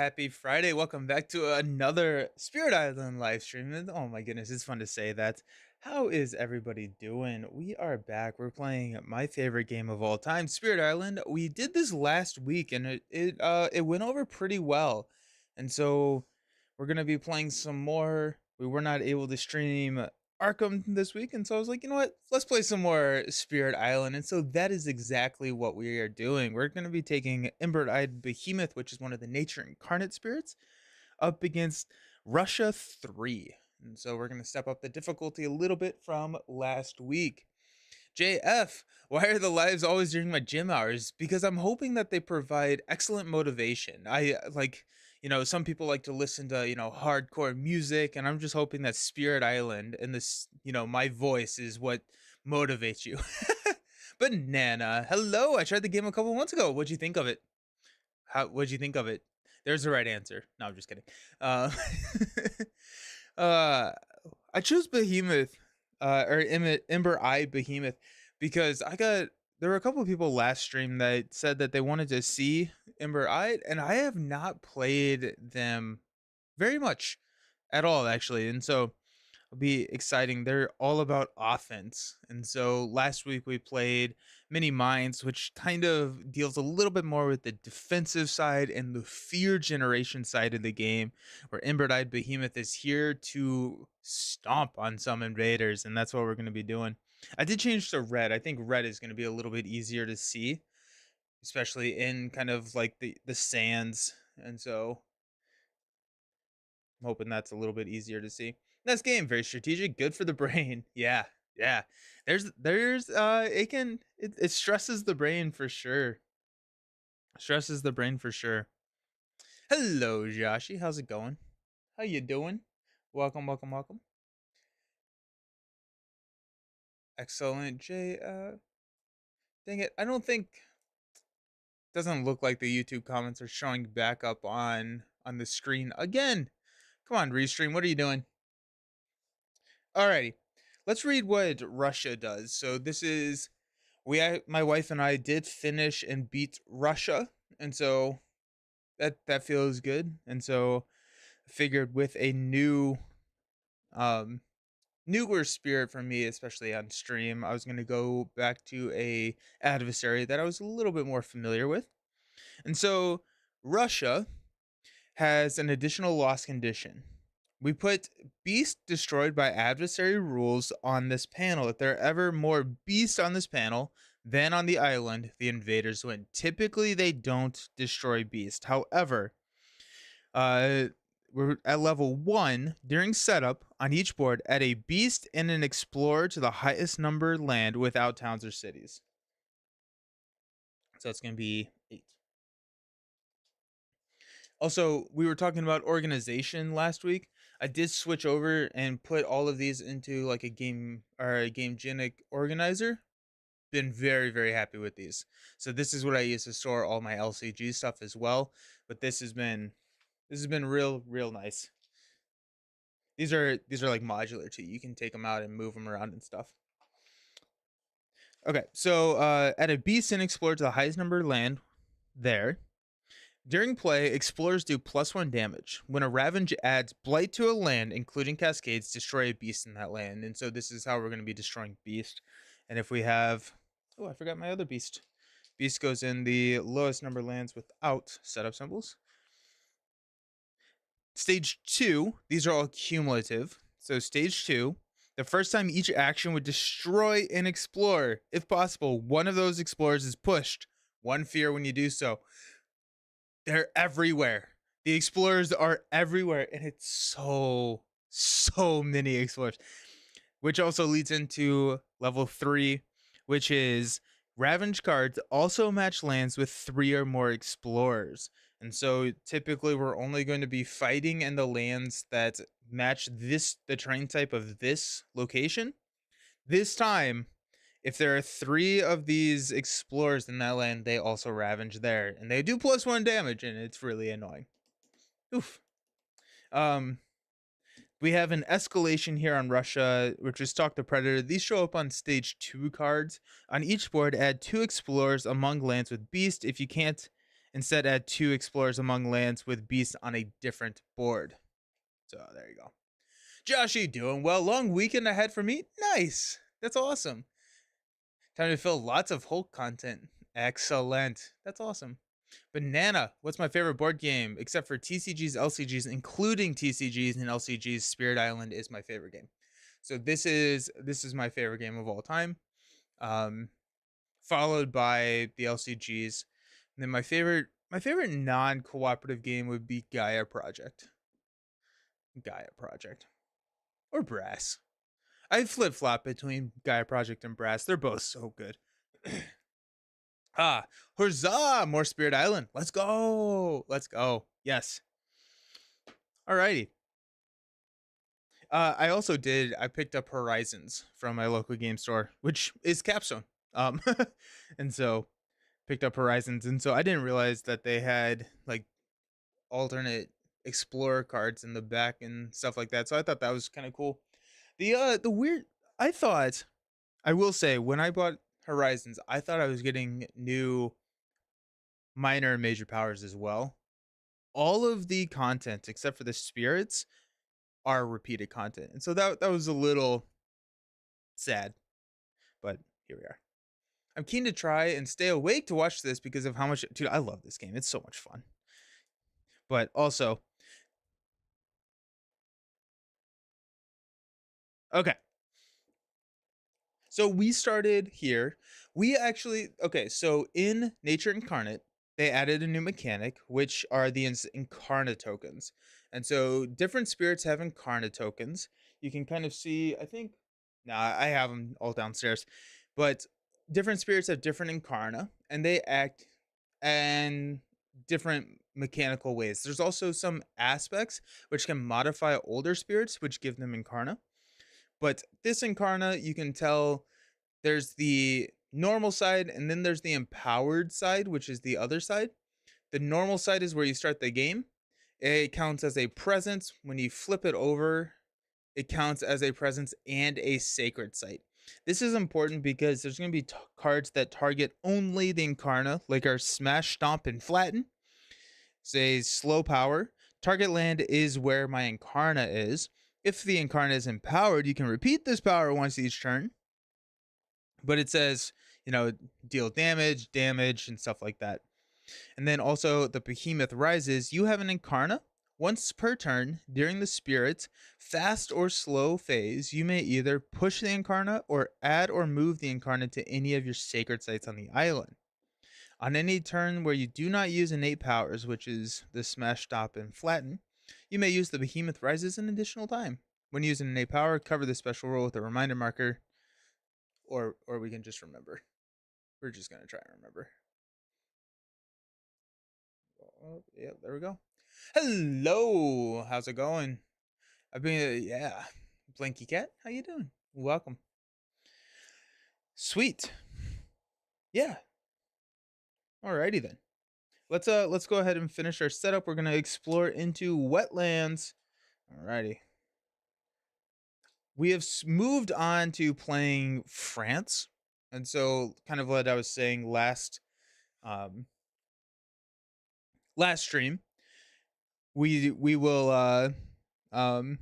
Happy Friday. Welcome back to another Spirit Island live stream. Oh my goodness, it's fun to say that. How is everybody doing? We are back. We're playing my favorite game of all time, Spirit Island. We did this last week and it went over pretty well. And so we're going to be playing some more. We were not able to stream Arkham this week, and so I was like, you know what? Let's play some more Spirit Island. And so that is exactly what we are doing. We're going to be taking Ember-Eyed Behemoth, which is one of the nature incarnate spirits, up against Russia 3. And so we're going to step up the difficulty a little bit from last week. JF, why are the lives always during my gym hours? Because I'm hoping that they provide excellent motivation. Some people like to listen to, hardcore music, and I'm just hoping that Spirit Island and this, my voice is what motivates you. Banana, hello. I tried the game a couple months ago. What'd you think of it? What'd you think of it? There's the right answer. No, I'm just kidding. Uh, uh, I chose Behemoth, or Ember Eye Behemoth, because there were a couple of people last stream that said that they wanted to see Ember Eye, and I have not played them very much at all, actually, and so will be exciting. They're all about offense. And so last week we played Mini Minds, which kind of deals a little bit more with the defensive side and the fear generation side of the game, where Embered Behemoth is here to stomp on some invaders. And that's what we're going to be doing. I did change to red. I think red is going to be a little bit easier to see, especially in kind of like the sands. And so I'm hoping that's a little bit easier to see. Nice game, very strategic, good for the brain. Yeah, yeah. It stresses the brain for sure. Stresses the brain for sure. Hello, Joshi. How's it going? How you doing? Welcome, welcome, welcome. Excellent, Jay. Dang it. I don't think doesn't look like the YouTube comments are showing back up on the screen again. Come on, Restream. What are you doing? Alrighty. Let's read what Russia does. So this is my wife and I did finish and beat Russia, and so that feels good. And so I figured with a um newer spirit for me, especially on stream, I was going to go back to a adversary that I was a little bit more familiar with. And so Russia has an additional loss condition. We put beast destroyed by adversary rules on this panel. If there are ever more beasts on this panel than on the island, the invaders win. Typically, they don't destroy beast. However, uh, we're at level 1 during setup on each board. Add a beast and an explorer to the highest number land without towns or cities. So it's going to be 8. Also, we were talking about organization last week. I did switch over and put all of these into like a game or a game genic organizer. Been very, very happy with these. So this is what I use to store all my LCG stuff as well. But this has been real nice. These are like modular too. You can take them out and move them around and stuff. Okay, so add a beast and explorer to the highest number of land there. During play, explorers do +1 damage. When a Ravage adds Blight to a land, including Cascades, destroy a beast in that land. And so this is how we're going to be destroying beast. And if we have... Oh, I forgot my other beast. Beast goes in the lowest number lands without setup symbols. Stage 2, these are all cumulative. So stage 2, the first time each action would destroy an explorer. If possible, one of those explorers is pushed. 1 fear when you do so. They're everywhere. The explorers are everywhere, and it's so many explorers. Which also leads into level 3, which is Ravage cards also match lands with 3 or more explorers. And so typically we're only going to be fighting in the lands that match the terrain type of this location. This time, if there are 3 of these explorers in that land, they also Ravage there. And they do +1 damage, and it's really annoying. Oof. We have an escalation here on Russia, which is Stalk the Predator. These show up on stage 2 cards. On each board, add 2 explorers among lands with beast. If you can't Instead, add 2 explorers among lands with beasts on a different board. So there you go. Josh, you doing well? Long weekend ahead for me? Nice. That's awesome. Time to fill lots of Hulk content. Excellent. That's awesome. Banana, what's my favorite board game? Except for TCGs, LCGs, including TCGs and LCGs, Spirit Island is my favorite game. So this is my favorite game of all time. Um, Followed by the LCGs. And then my favorite non-cooperative game would be Gaia Project. Gaia Project. Or Brass. I flip flop between Gaia Project and Brass. They're both so good. Ah, huzzah! More Spirit Island. Let's go. Let's go. Yes. Alrighty. I picked up Horizons from my local game store, which is Capstone. Um, and so picked up Horizons, and so I didn't realize that they had like alternate Explorer cards in the back and stuff like that. So I thought that was kind of cool. The weird, I thought, I will say, when I bought Horizons, I thought I was getting new minor and major powers as well. All of the content except for the spirits are repeated content, and so that was a little sad, but here we are. I'm keen to try and stay awake to watch this because of how much, dude, I love this game. It's so much fun. But also, okay. So we started here. We actually, okay, so in Nature Incarnate, they added a new mechanic, which are the incarnate tokens. And so different spirits have incarnate tokens. You can kind of see, I think, nah, I have them all downstairs, but different spirits have different incarna and they act in different mechanical ways. There's also some aspects which can modify older spirits, which give them incarna. But this incarna, you can tell there's the normal side and then there's the empowered side, which is the other side. The normal side is where you start the game. It counts as a presence. When you flip it over, it counts as a presence and a sacred site. This is important because there's going to be cards that target only the incarna, like our Smash, Stomp, and Flatten. Say slow power. Target land is where my incarna is. If the incarna is empowered, you can repeat this power once each turn, but it says, deal damage, and stuff like that. And then also the Behemoth Rises, you have an Incarna. Once per turn during the Spirit's fast or slow phase, you may either push the Incarna or add or move the Incarna to any of your sacred sites on the island. On any turn where you do not use innate powers, which is the Smash, Stop, and Flatten, you may use the Behemoth Rises an additional time. When using innate power, cover the special roll with a reminder marker, or we can just remember. We're just gonna try and remember. Oh, yeah, there we go. Hello, how's it going? I've been, yeah, Blanky Cat, how you doing? Welcome. Sweet. Yeah. Alrighty then. Let's go ahead and finish our setup. We're gonna explore into wetlands. Alrighty. We have moved on to playing France, and so kind of what I was saying um last stream. We will um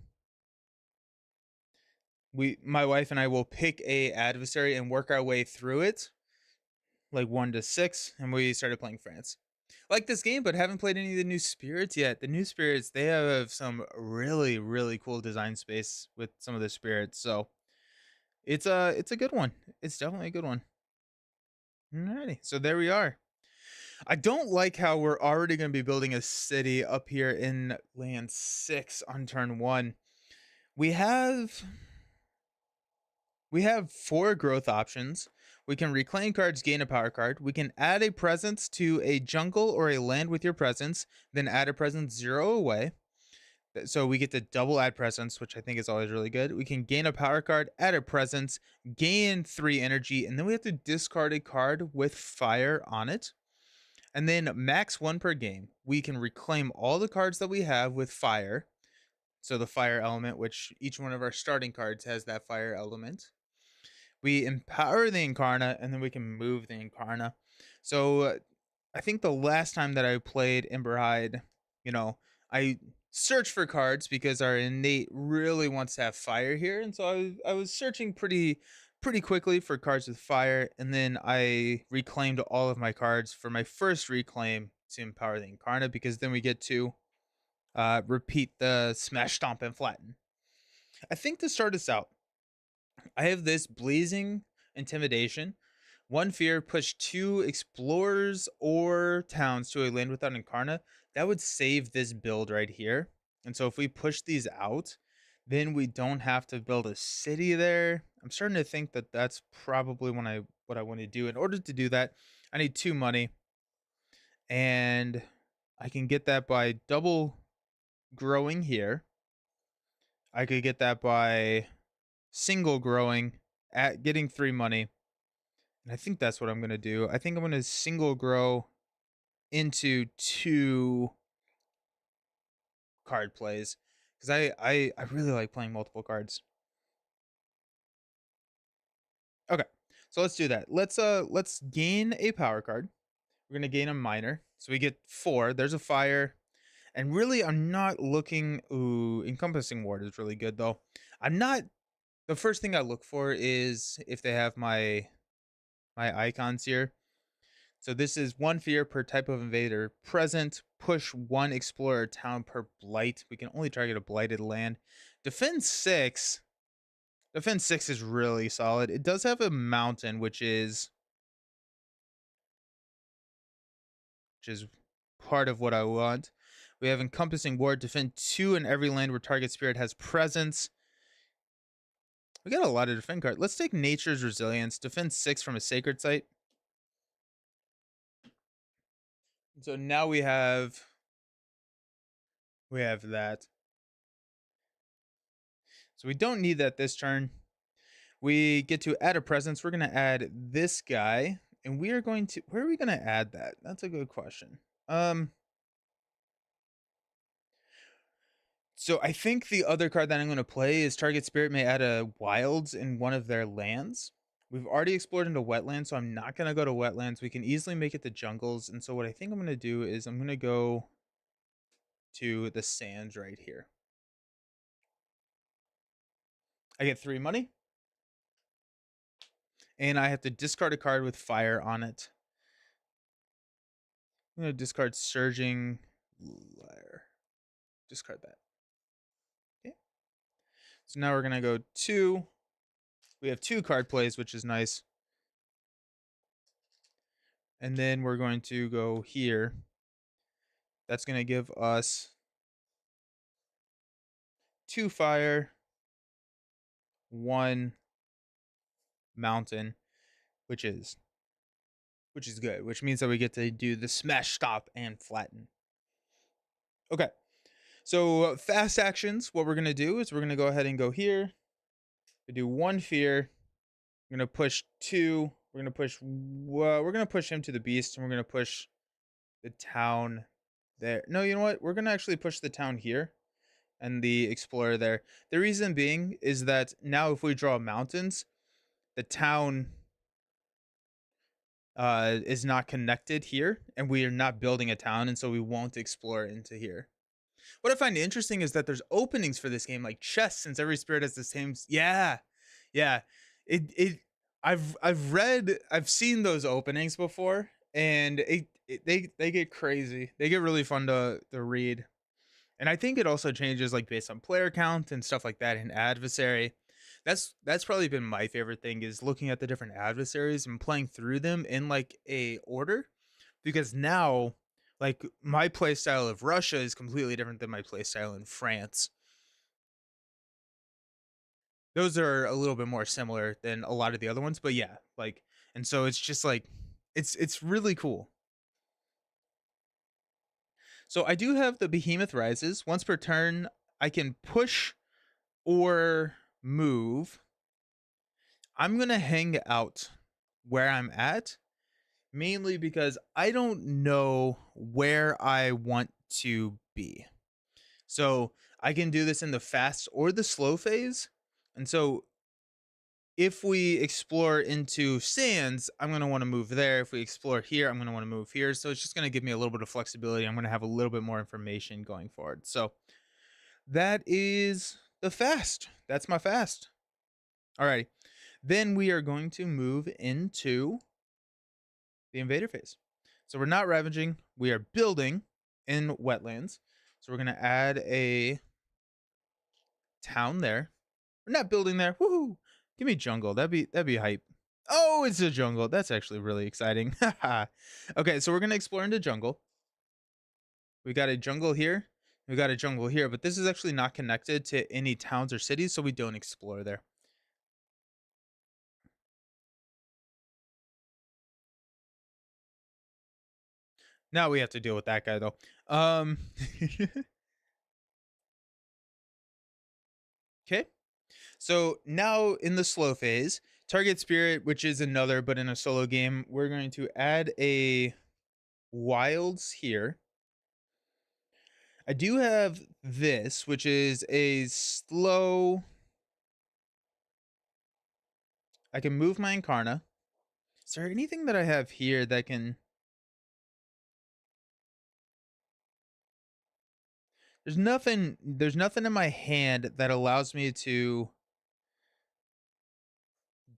my wife and I will pick a adversary and work our way through it, like 1 to 6, and we started playing France. Like this game, but haven't played any of the new spirits yet. The new spirits, they have some really, really cool design space with some of the spirits. So it's a good one. It's definitely a good one. Alrighty. So there we are. I don't like how we're already gonna be building a city up here in land 6 on turn 1. We have We have 4 growth options. We can reclaim cards, gain a power card. We can add a presence to a jungle or a land with your presence, then add a presence 0 away. So we get to double add presence, which I think is always really good. We can gain a power card, add a presence, gain 3 energy, and then we have to discard a card with fire on it. And then max 1 per game. We can reclaim all the cards that we have with fire. So the fire element, which each one of our starting cards has that fire element. We empower the Incarna, and then we can move the Incarna. So I think the last time that I played Ember Hide, you know, I searched for cards because our innate really wants to have fire here, and so I was searching pretty quickly for cards with fire, and then I reclaimed all of my cards for my first reclaim to empower the Incarnate because then we get to repeat the Smash Stomp and Flatten. I think to start us out, I have this Blazing Intimidation. One fear, push two explorers or towns to a land without Incarna. That would save this build right here. And so if we push these out, then we don't have to build a city there. I'm starting to think that that's probably what I want to do. In order to do that, I need 2 money, and I can get that by double growing here. I could get that by single growing at getting 3 money. And I think that's what I'm gonna do. I think I'm gonna single grow into 2 card plays because I really like playing multiple cards. Okay, so let's do that. Let's gain a power card. We're gonna gain a minor, so we get 4. There's a fire, and really I'm not looking. Ooh, encompassing ward is really good though. I'm not. The first thing I look for is if they have my icons here. So this is 1 fear per type of invader present. Push 1 explorer town per blight. We can only target a blighted land. Defense 6. Defense 6 is really solid. It does have a mountain, which is part of what I want. We have encompassing ward. Defend 2 in every land where target spirit has presence. We got a lot of defend cards. Let's take nature's resilience. Defend 6 from a sacred site. So now we have that. So we don't need that this turn. We get to add a presence. We're going to add this guy, and we are going to, where are we going to add that? That's a good question. So I think the other card that I'm going to play is target spirit may add a wilds in one of their lands. We've already explored into wetlands, so I'm not going to go to wetlands. We can easily make it to jungles. And so what I think I'm going to do is I'm going to go to the sands right here. I get 3 money, and I have to discard a card with fire on it. I'm going to discard Surging Lyre. Discard that. Okay. So now we're going to go 2. We have 2 card plays, which is nice. And then we're going to go here. That's going to give us 2 fire, 1 mountain, which is good, which means that we get to do the smash, stop, and flatten. Okay. So fast actions, what we're going to do is we're going to go ahead and go here. We do 1 fear. We're going to push 2. We're going to push him to the beast, and we're going to push the town there. No, you know what? We're going to actually push the town here and the explorer there. The reason being is that now if we draw mountains, the town is not connected here, and we are not building a town, and so we won't explore into here. What I find interesting is that there's openings for this game, like chests, since every spirit has the same. Yeah, yeah. It. I've seen those openings before, and they get crazy. They get really fun to read. And I think it also changes like based on player count and stuff like that in adversary. That's probably been my favorite thing is looking at the different adversaries and playing through them in like a order, because now like my play style of Russia is completely different than my play style in France. Those are a little bit more similar than a lot of the other ones, but yeah, like, and so it's just like it's really cool. So I do have the Behemoth Rises. Once per turn, I can push or move. I'm going to hang out where I'm at, mainly because I don't know where I want to be. So I can do this in the fast or the slow phase. And so If we explore into sands, I'm going to want to move there. If we explore here, I'm going to want to move here. So it's just going to give me a little bit of flexibility. I'm going to have a little bit more information going forward. So that is the fast. That's my fast. All right. Then we are going to move into the invader phase. So we're not ravaging, we are building in wetlands. So we're going to add a town there. We're not building there. Woohoo! Give me jungle. That'd be hype. Oh, it's a jungle. That's actually really exciting. Okay, so we're gonna explore into jungle. We got a jungle here. We got a jungle here, but this is actually not connected to any towns or cities, so we don't explore there. Now we have to deal with that guy though. Um okay. So now in the slow phase, target spirit, which is another but in a solo game, we're going to add a wilds here. I do have this, which is a slow. I can move my Incarna. Is there anything that I have here that can? There's nothing. There's nothing in my hand that allows me to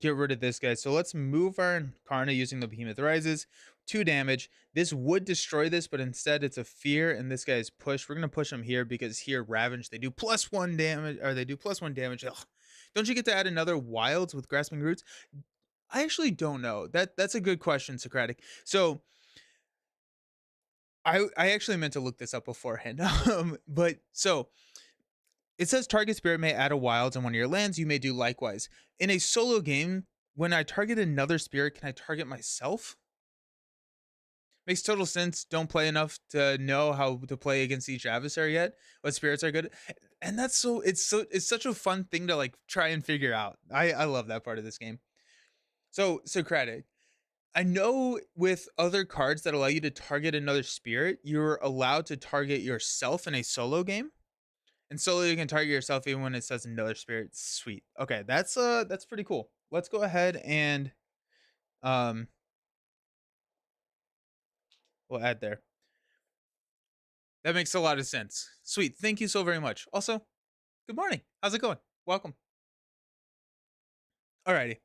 get rid of this guy. So let's move our Incarna using the Behemoth Rises. 2 damage. This would destroy this, but instead it's a fear, and this guy's push. We're gonna push him here because here Ravage they do +1 damage, or they do +1 damage. Ugh. Don't you get to add another Wilds with Grasping Roots? I actually don't know. That's a good question, Socratic. So I actually meant to look this up beforehand. But so it says target spirit may add a wilds on one of your lands. You may do likewise. In a solo game, when I target another spirit, can I target myself? Makes total sense. Don't play enough to know how to play against each adversary yet. What spirits are good. And that's it's such a fun thing to like try and figure out. I love that part of this game. So Socratic, I know with other cards that allow you to target another spirit, you're allowed to target yourself in a solo game. And solo you can target yourself even when it says another spirit. Sweet. Okay, that's pretty cool. Let's go ahead and um we'll add there. That makes a lot of sense. Sweet. Thank you so very much. Also, good morning. How's it going? Welcome. Alrighty.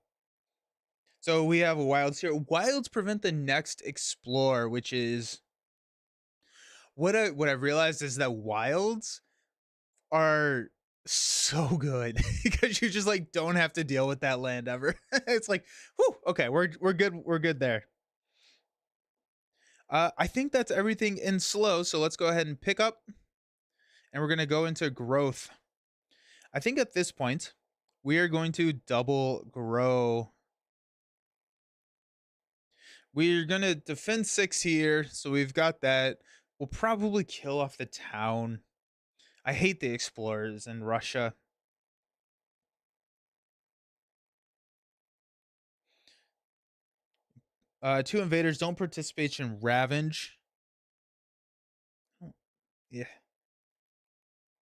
So we have wilds here. Wilds prevent the next explore, which is what I realized is that wilds are so good because you just like don't have to deal with that land ever. It's like, whew, okay, we're good there. I think that's everything in slow. So let's go ahead and pick up, and we're gonna go into growth. I think at this point we are going to double grow. We're gonna defend 6 here, so we've got that. We'll probably kill off the town. I hate the explorers in Russia. 2 invaders don't participate in Ravage. Oh, yeah.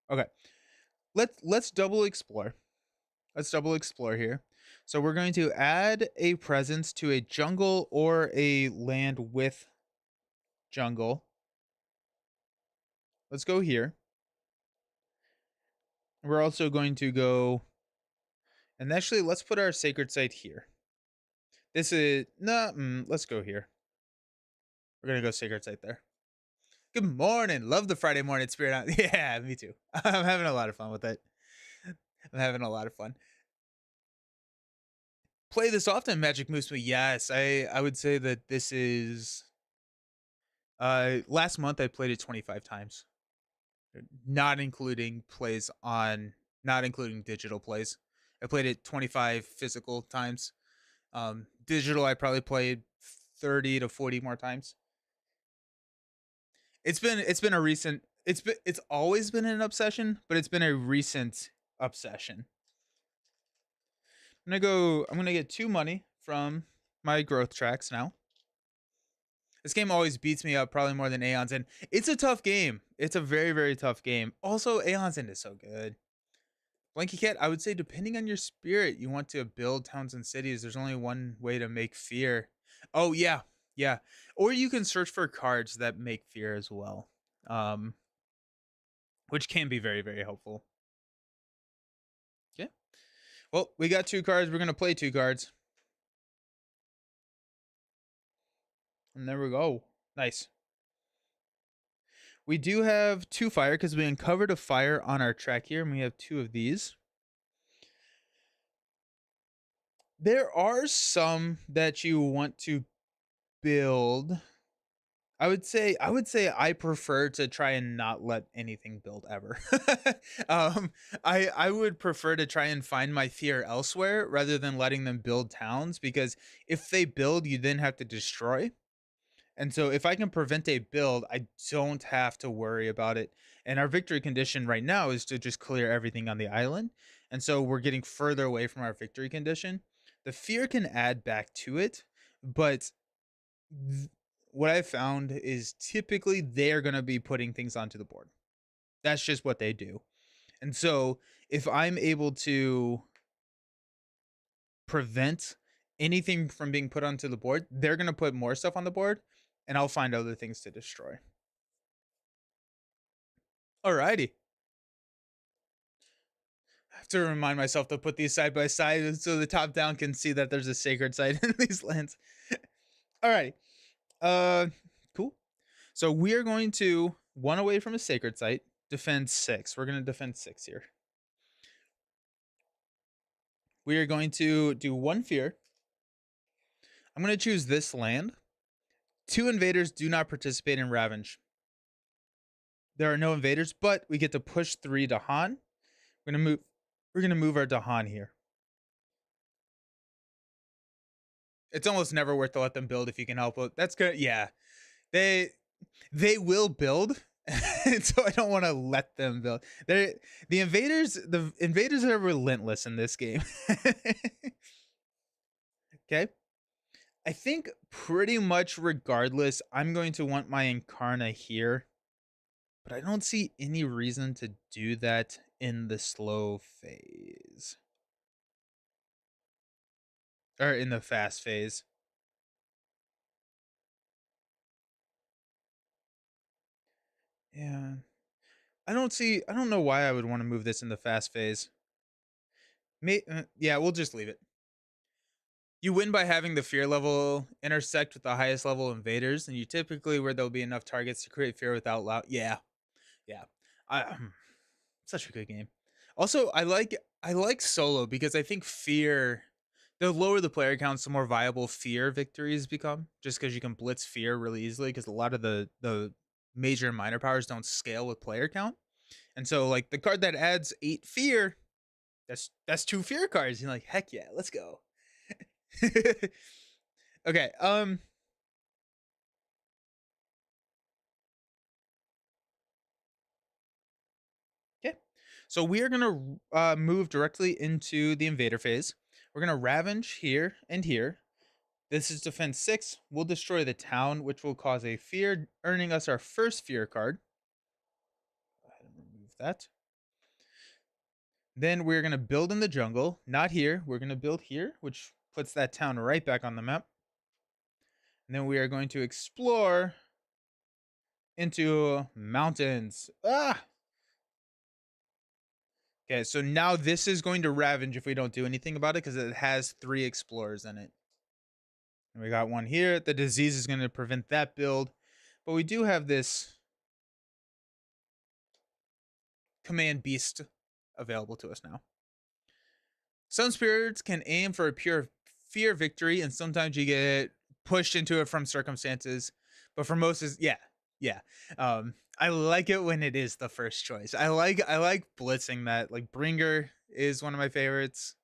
Okay. Let's double explore. Let's double explore here. So we're going to add a presence to a jungle or a land with jungle. Let's go here. We're also going to go, and actually let's put our sacred site here. This is no. Let's go here. We're gonna go sacred site there. Good morning. Love the Friday morning spirit. Yeah, me too. I'm having a lot of fun with it. I'm having a lot of fun. Play this often, Magic Moose. Yes, I would say that this is last month I played it 25 times. Not including plays on not including digital plays. I played it 25 physical times. Digital I probably played 30 to 40 more times. It's been a recent it's always been an obsession, but it's been a recent obsession. I'm gonna get 2 money from my growth tracks now. This game always beats me up probably more than Aeon's End. It's a tough game. It's a very, very tough game. Also, Aeon's End is so good. Blanky Cat, I would say depending on your spirit, you want to build towns and cities. There's only one way to make fear. Oh yeah, yeah. Or you can search for cards that make fear as well. Um, which can be very, very helpful. Okay. Well, we got two cards. We're gonna play two cards. And there we go. Nice. We do have two fire because we uncovered a fire on our track here, and we have two of these. There are some that you want to build. I would say I prefer to try and not let anything build ever. um, I would prefer to try and find my fear elsewhere rather than letting them build towns because if they build, you then have to destroy. And so if I can prevent a build, I don't have to worry about it. And our victory condition right now is to just clear everything on the island. And so we're getting further away from our victory condition. The fear can add back to it, but th- what I found is typically they're going to be putting things onto the board. That's just what they do. And so if I'm able to prevent anything from being put onto the board, they're going to put more stuff on the board and I'll find other things to destroy. Alrighty. I have to remind myself to put these side by side so the top down can see that there's a sacred site in these lands. Alrighty. Uh cool. So we are going to one away from a sacred site, defend six. We're gonna defend six here. We are going to do one fear. I'm gonna choose this land. Two invaders do not participate in Ravenge. There are no invaders, but we get to push three Dahan. We're gonna move our Dahan here. It's almost never worth to let them build if you can help it. That's good. Yeah. They they will build. And so I don't want to let them build. The invaders are relentless in this game. Okay. I think pretty much regardless, I'm going to want my Incarna here, but I don't see any reason to do that in the slow phase or in the fast phase. Yeah. I don't know why I would want to move this in the fast phase. Yeah, we'll just leave it. You win by having the fear level intersect with the highest level invaders, and you typically where there'll be enough targets to create fear without loud. Yeah, yeah. Such a good game. Also, I like solo because I think fear. The lower the player counts, the more viable fear victories become. Just because you can blitz fear really easily, because a lot of the major and minor powers don't scale with player count, and so like the card that adds 8 fear, that's 2 fear cards. You're like, heck yeah, let's go. Okay. Okay. So we are gonna move directly into the invader phase. We're gonna ravage here and here. This is defense 6. We'll destroy the town, which will cause a fear, earning us our first fear card. Go ahead and remove that. Then we're gonna build in the jungle. Not here. We're gonna build here, which puts that town right back on the map. And then we are going to explore into mountains. Ah, okay, so now this is going to ravage if we don't do anything about it because it has 3 explorers in it. And we got one here. The disease is going to prevent that build. But we do have this command beast available to us now. Some spirits can aim for a pure fear victory, and sometimes you get pushed into it from circumstances. But for most is yeah. I like it when it is the first choice. I like blitzing that. Like Bringer is one of my favorites.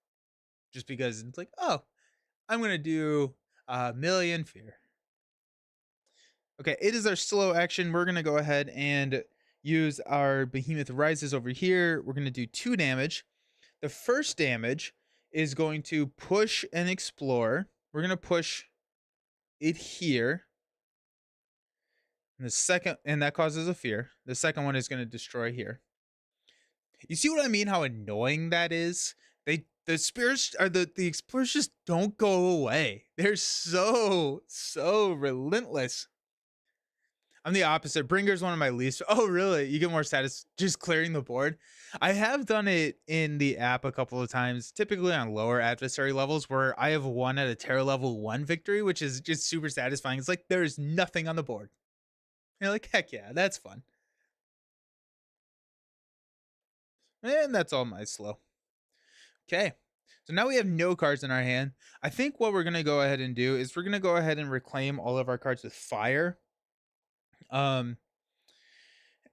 Just because it's like, oh, I'm gonna do a million fear. Okay, it is our slow action. We're gonna go ahead and use our Behemoth Rises over here. We're gonna do 2 damage. The first damage is going to push and explore. We're gonna push it here. And the second, and that causes a fear. The second one is gonna destroy here. You see what I mean? How annoying that is? The spirits are the explorers just don't go away. They're so relentless. I'm the opposite. Bringer's one of my least. Oh, really? You get more status just clearing the board? I have done it in the app a couple of times, typically on lower adversary levels, where I have won at a Terra level 1 victory, which is just super satisfying. It's like there's nothing on the board. You're like, heck yeah, that's fun. And that's all my slow. Okay. So now we have no cards in our hand. I think what we're going to go ahead and do is we're going to go ahead and reclaim all of our cards with fire. Um,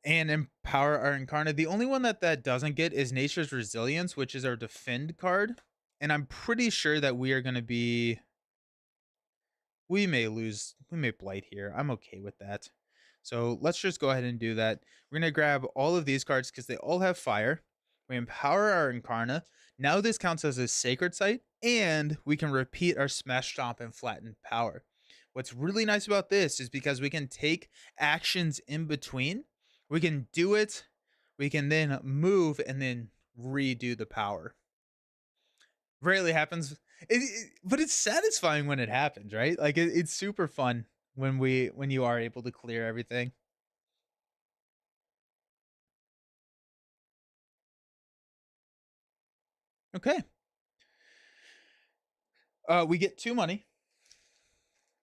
and empower our incarnate. The only one that doesn't get is Nature's Resilience, which is our defend card. And I'm pretty sure that we are going to be we may blight here. I'm okay with that. So let's just go ahead and do that. We're going to grab all of these cards because they all have fire. We empower our Incarna. Now this counts as a sacred site, and we can repeat our smash stomp and flatten power. What's really nice about this is because we can take actions in between. We can do it, we can then move and then redo the power. Rarely happens, but it's satisfying when it happens, right? Like it's super fun when you are able to clear everything. Okay, we get 2 money,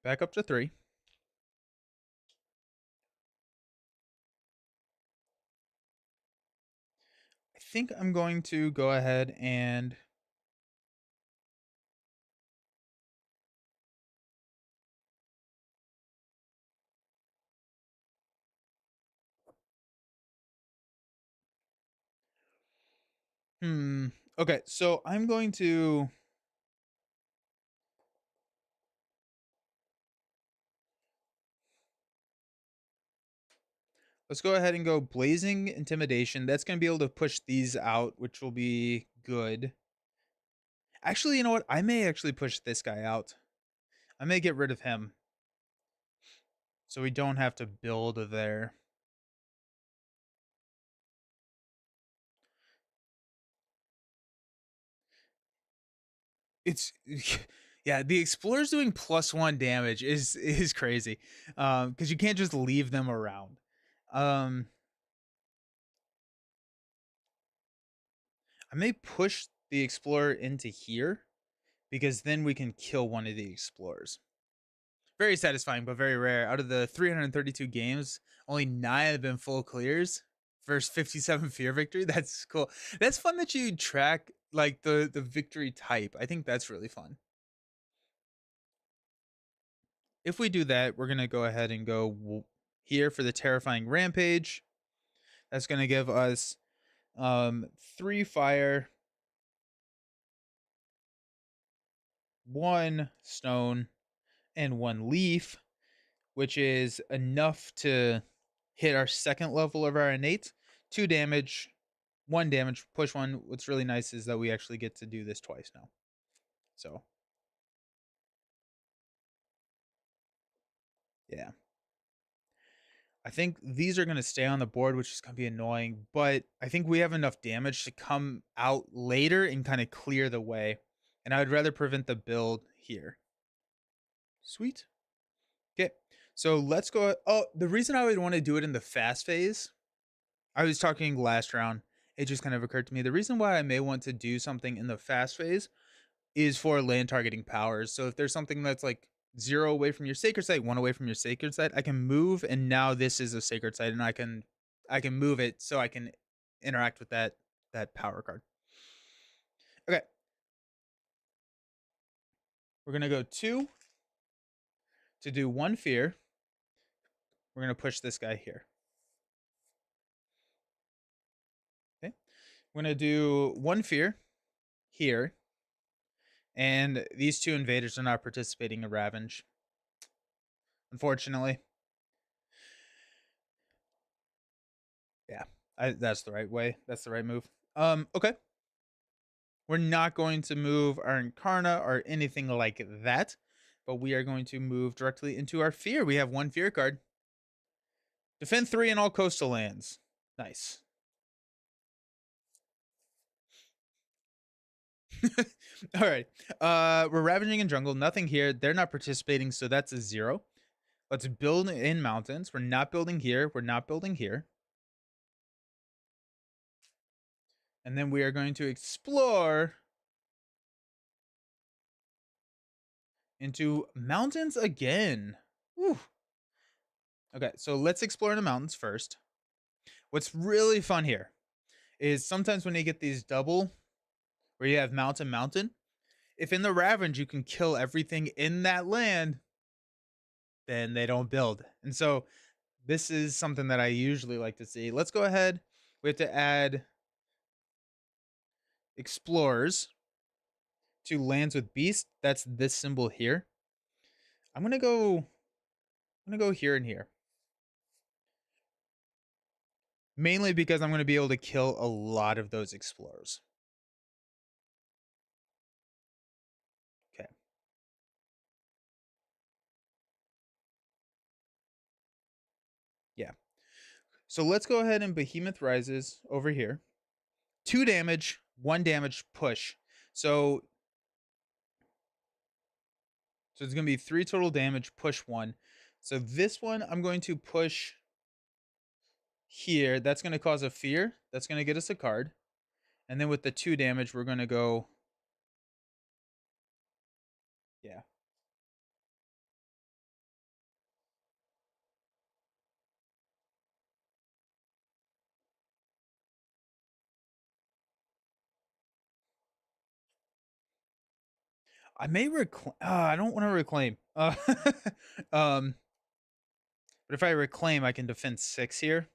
back up to 3. I think I'm going to go ahead and hmm. Okay, so I'm going to let's go ahead and go blazing intimidation. That's going to be able to push these out, which will be good. Actually, you know what? I may actually push this guy out. I may get rid of him so we don't have to build there. It's yeah, the explorers doing +1 damage is crazy. Because you can't just leave them around. Um I may push the explorer into here because then we can kill one of the explorers. Very satisfying, but very rare. Out of the 332 games, only 9 have been full clears versus 57 fear victory. That's cool. That's fun that you track like the victory type. I think that's really fun. If we do that, we're gonna go ahead and go here for the terrifying rampage. That's gonna give us 3 fire, 1 stone, and 1 leaf, which is enough to hit our second level of our innate. 2 damage, 1 damage, push 1. What's really nice is that we actually get to do this twice now. So, yeah. I think these are going to stay on the board, which is going to be annoying, but I think we have enough damage to come out later and kind of clear the way. And I would rather prevent the build here. Sweet. Okay. So let's go. Oh, the reason I would want to do it in the fast phase, I was talking last round. It just kind of occurred to me. The reason why I may want to do something in the fast phase is for land targeting powers. So if there's something that's like 0 away from your sacred site, 1 away from your sacred site, I can move, and now this is a sacred site, and I can move it so I can interact with that power card. Okay, we're gonna go 2 to do 1 fear. We're gonna push this guy here. Okay, we're gonna do 1 fear here, and these 2 invaders are not participating in Ravenge, unfortunately. Yeah, that's the right way. That's the right move. Okay. We're not going to move our Incarna or anything like that, but we are going to move directly into our fear. We have 1 fear card. Defend 3 in all coastal lands. Nice. All right. We're ravaging in jungle. Nothing here. They're not participating, so that's a 0. Let's build in mountains. We're not building here. We're not building here. And then we are going to explore into mountains again. Whew. Okay, so let's explore the mountains first. What's really fun here is sometimes when you get these double, where you have mountain, mountain, if in the Ravenge you can kill everything in that land, then they don't build. And so this is something that I usually like to see. Let's go ahead. We have to add explorers to lands with beast. That's this symbol here. I'm gonna go here and here. Mainly because I'm gonna be able to kill a lot of those explorers. Okay. Yeah. So let's go ahead and Behemoth Rises over here. 2 damage, 1 damage push. So it's gonna be 3 total damage, push 1. So this one I'm going to push here. That's gonna cause a fear. That's gonna get us a card. And then with the 2 damage, we're gonna go. Yeah. I may reclaim. I don't want to reclaim. Um, but if I reclaim, I can defend 6 here.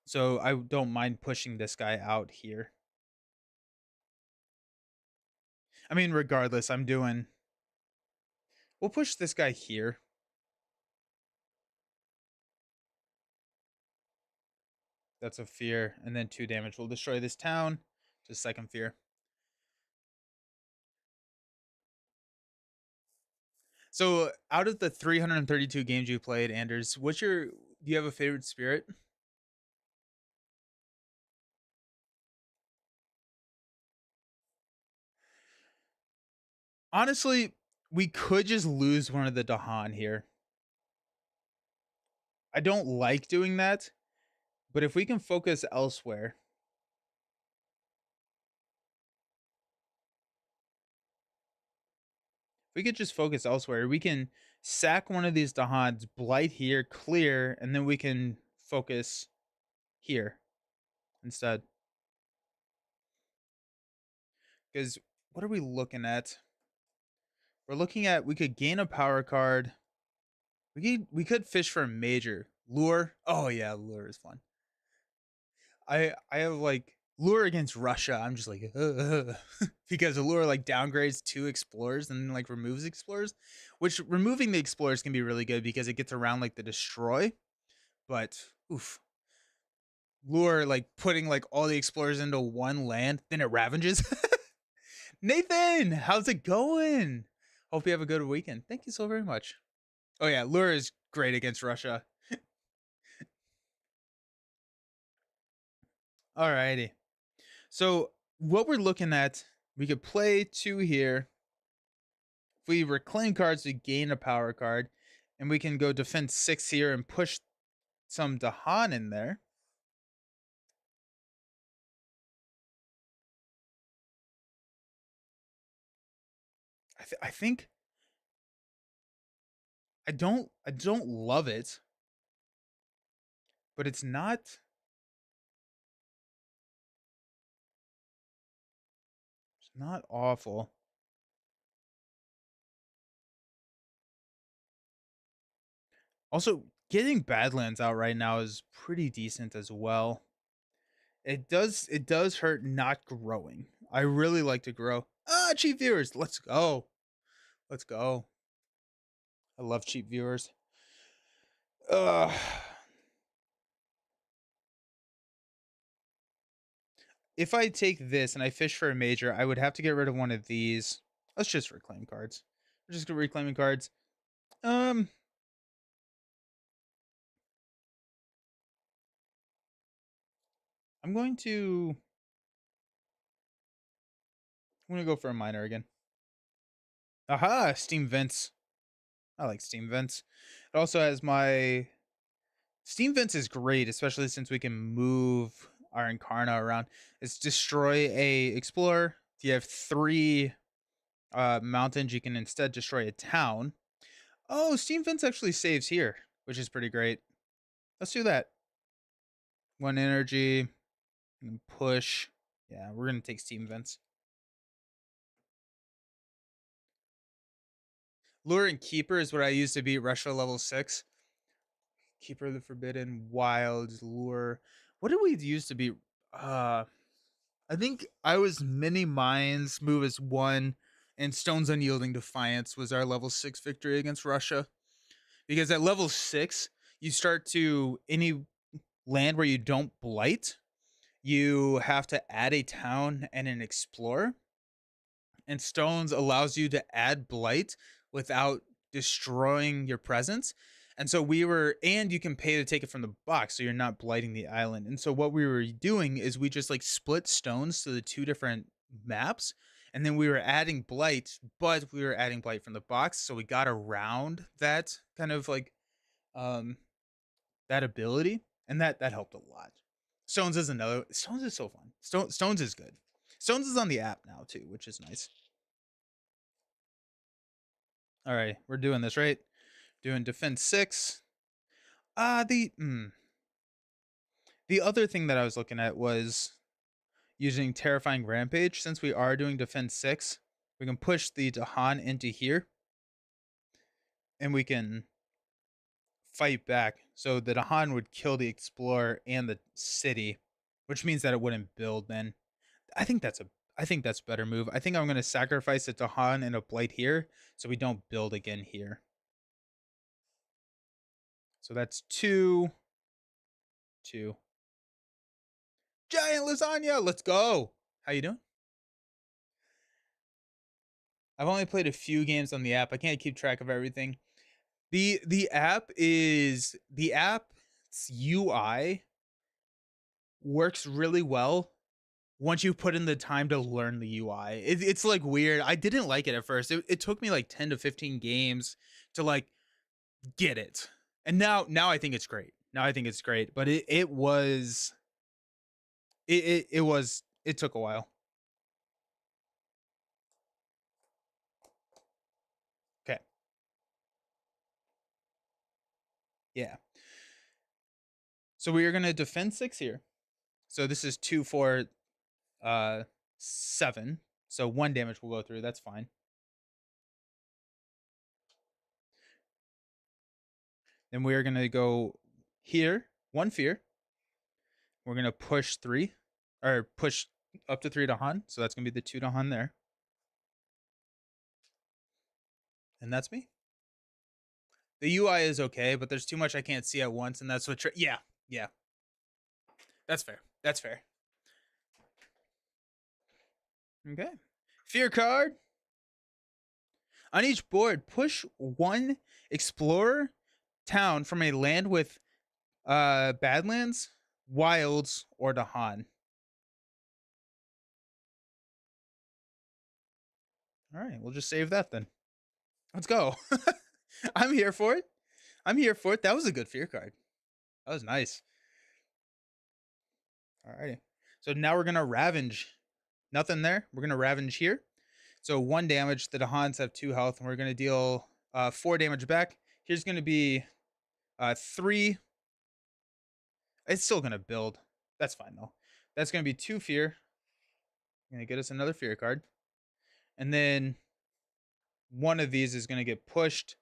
So I don't mind pushing this guy out here. I mean, regardless, I'm doing. We'll push this guy here. That's a fear, and then 2 damage. We'll destroy this town. Just second fear. So out of the 332 games you played, Anders, do you have a favorite spirit? Honestly, we could just lose one of the Dahan here. I don't like doing that, but if we can focus elsewhere, if we could just focus elsewhere, we can sack one of these Dahans, blight here, clear, and then we can focus here instead. Because what are we looking at? We're looking at we could gain a power card. We could fish for a major. Lure. Oh yeah, lure is fun. I have like lure against Russia. I'm just like because lure like downgrades 2 explorers and like removes explorers, which removing the explorers can be really good because it gets around like the destroy. But oof, lure like putting like all the explorers into one land, then it ravages. Nathan, how's it going? Hope you have a good weekend. Thank you so very much. Oh yeah, lure is great against Russia. Alrighty. So what we're looking at, we could play 2 here. If we reclaim cards, we gain a power card, and we can go defend 6 here and push some Dahan in there. I think I don't love it, but it's not awful. Also, getting Badlands out right now is pretty decent as well. It does hurt not growing. I really like to grow. Cheap viewers, let's go. Let's go. I love cheap viewers. Ugh. If I take this and I fish for a major, I would have to get rid of one of these. Let's just reclaim cards. We're just gonna reclaiming cards. Um, I'm going to go for a miner again. Aha! Steam vents. I like steam vents. It also has my steam vents is great, especially since we can move our Incarna around. It's destroy a explorer. If you have 3 mountains, you can instead destroy a town. Oh, steam vents actually saves here, which is pretty great. Let's do that. 1 energy and push. Yeah, we're gonna take steam vents. Lure and Keeper is what I used to beat Russia level 6. Keeper of the Forbidden, Wild, Lure. What did we use to beat? I think I was Mini Mines, Move as 1, and Stone's Unyielding Defiance was our level 6 victory against Russia. Because at level 6, you start to, any land where you don't blight, you have to add a town and an explorer. And Stones allows you to add blight without destroying your presence. And so and you can pay to take it from the box, so you're not blighting the island. And so what we were doing is we just like split stones to the 2 different maps, and then we were adding blight, but we were adding blight from the box, so we got around that kind of like um that ability, and that helped a lot. Stones is so fun. Stones is good. Stones is on the app now too, which is nice. All right, we're doing this right. Doing defense 6. The other thing that I was looking at was using terrifying rampage. Since we are doing defense 6, we can push the Dahan into here, and we can fight back. So the Dahan would kill the explorer and the city, which means that it wouldn't build. Then I think that's a better move. I think I'm going to sacrifice the Dahan and a blight here, so we don't build again here. So that's 2, 2. Giant lasagna, let's go. How you doing? I've only played a few games on the app. I can't keep track of everything. The app's UI works really well once you put in the time to learn the UI. It's like weird. I didn't like it at first. It took me like 10 to 15 games to like get it. And now I think it's great. Now I think it's great. But it took a while. Okay. Yeah. So we are gonna defend 6 here. So this is 2 for 7. So 1 damage will go through. That's fine. Then we are gonna go here. 1 fear. We're gonna push 3, or push up to 3 to Han. So that's gonna be the 2 to Han there. And that's me. The UI is okay, but there's too much I can't see at once, and that's what. Yeah. That's fair. That's fair. Okay. Fear card. On each board, push 1 explorer town from a land with Badlands, Wilds, or Dahan. All right, we'll just save that then. Let's go. I'm here for it. I'm here for it. That was a good fear card. That was nice. All righty. So now we're gonna ravenge. Nothing there. We're gonna ravenge here. So 1 damage. The Dahans have 2 health, and we're gonna deal 4 damage back. Here's gonna be 3. It's still gonna build. That's fine though. That's gonna be 2 fear. Gonna get us another fear card, and then one of these is gonna get pushed.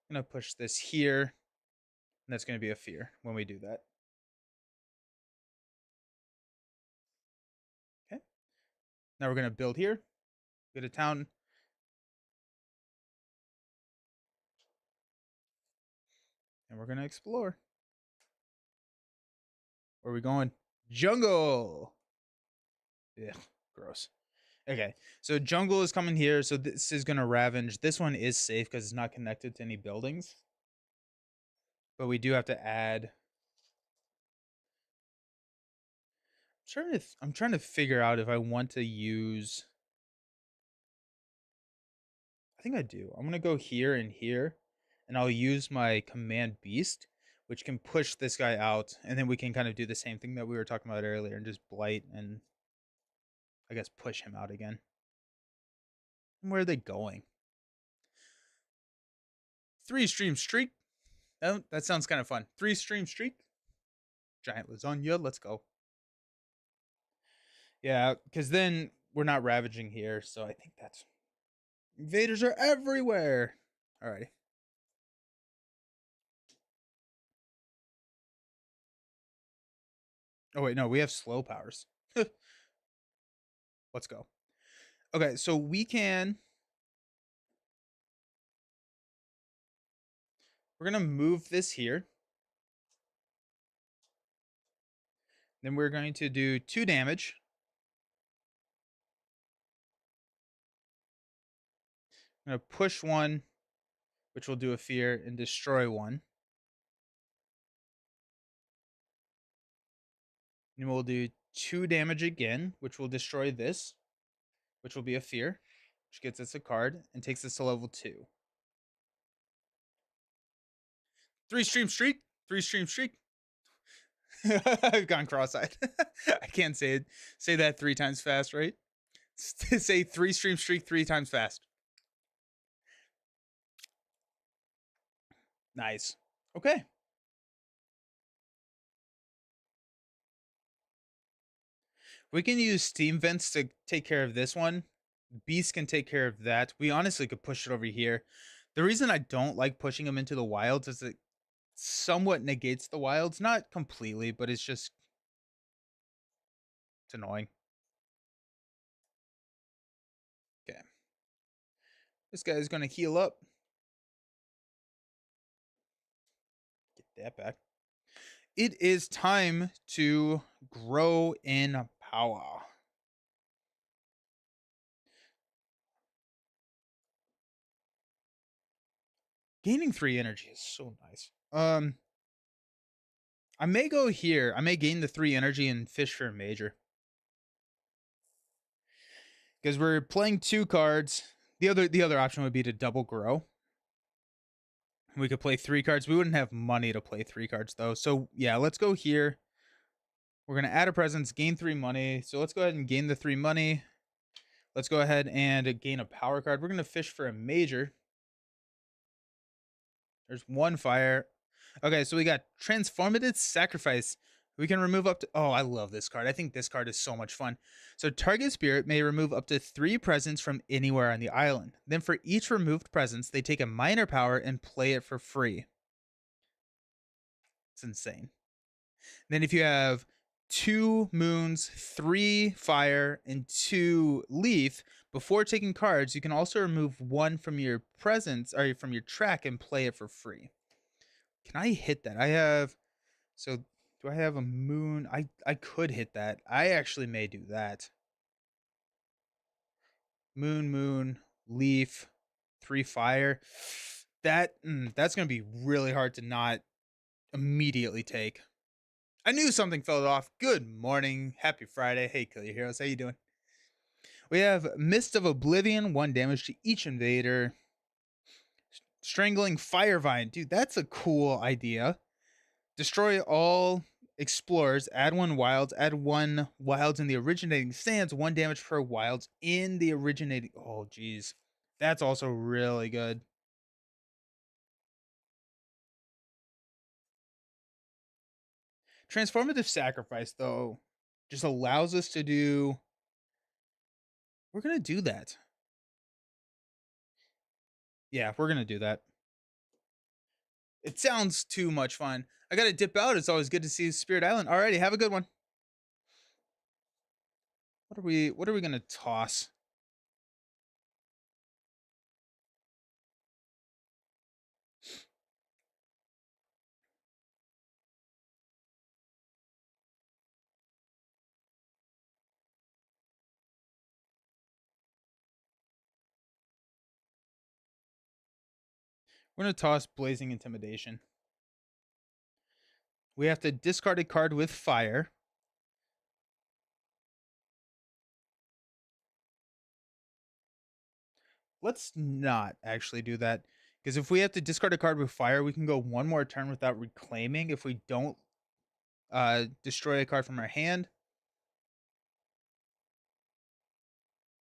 I'm gonna push this here, and that's gonna be a fear when we do that. Okay. Now we're gonna build here. Get a town. And we're gonna explore. Where are we going? Jungle. Yeah, gross. Okay, so jungle is coming here. So this is gonna ravenge. This one is safe because it's not connected to any buildings. But we do have to add. I'm trying to figure out if I want to use. I think I do. I'm gonna go here and here, and I'll use my command beast, which can push this guy out, and then we can kind of do the same thing that we were talking about earlier, and just blight and I guess push him out again. Where are they going? 3 stream streak. Oh, that sounds kind of fun. 3 stream streak. Giant lasagna. Let's go. Yeah, because then we're not ravaging here, so I think that's invaders are everywhere. Alrighty. Oh wait, no, we have slow powers. Let's go. Okay, so we're gonna move this here. Then we're going to do 2 damage. I'm gonna push 1, which will do a fear, and destroy 1. And we'll do 2 damage again, which will destroy this, which will be a fear, which gets us a card and takes us to level 2. 3 stream streak. 3 stream streak. I've gone cross-eyed. I can't say that 3 times fast, right? Say 3 stream streak 3 times fast. Nice. Okay. We can use steam vents to take care of this one. Beast can take care of that. We honestly could push it over here. The reason I don't like pushing them into the wilds is it somewhat negates the wilds. Not completely, but it's annoying. Okay. This guy's going to heal up. Get that back. It is time to grow in power. Gaining 3 energy is so nice. I may go here. I may gain the 3 energy and fish for a major. Because we're playing 2 cards. The other option would be to double grow. We could play 3 cards. We wouldn't have money to play 3 cards though. So yeah, let's go here. We're gonna add a presence, gain 3 money. So let's go ahead and gain the 3 money. Let's go ahead and gain a power card. We're gonna fish for a major. There's 1 fire. Okay, so we got transformative sacrifice. We can remove up to. Oh, I love this card. I think this card is so much fun. So target spirit may remove up to 3 presents from anywhere on the island. Then for each removed presence, they take a minor power and play it for free. It's insane. Then if you have 2 moons, 3 fire, and 2 leaf, before taking cards, you can also remove 1 from your presence or from your track and play it for free. Can I hit that? I have. So do I have a moon? I could hit that. I actually may do that. Moon, leaf, 3 fire. That's gonna be really hard to not immediately take. I knew something fell off. Good morning, happy Friday. Hey, Kill Your Heroes, how you doing? We have Mist of Oblivion, 1 damage to each invader. Strangling Firevine, dude, that's a cool idea. Destroy all explorers, add 1 wilds, add 1 wilds in the originating stands, 1 damage per wilds in the originating. Oh, geez. That's also really good. Transformative Sacrifice, though, just allows us to do. We're going to do that. Yeah, we're going to do that. It sounds too much fun. I got to dip out. It's always good to see Spirit Island. Alrighty, have a good one. What are we going to toss? We're going to toss Blazing Intimidation. We have to discard a card with fire. Let's not actually do that. Because if we have to discard a card with fire, we can go one more turn without reclaiming if we don't destroy a card from our hand.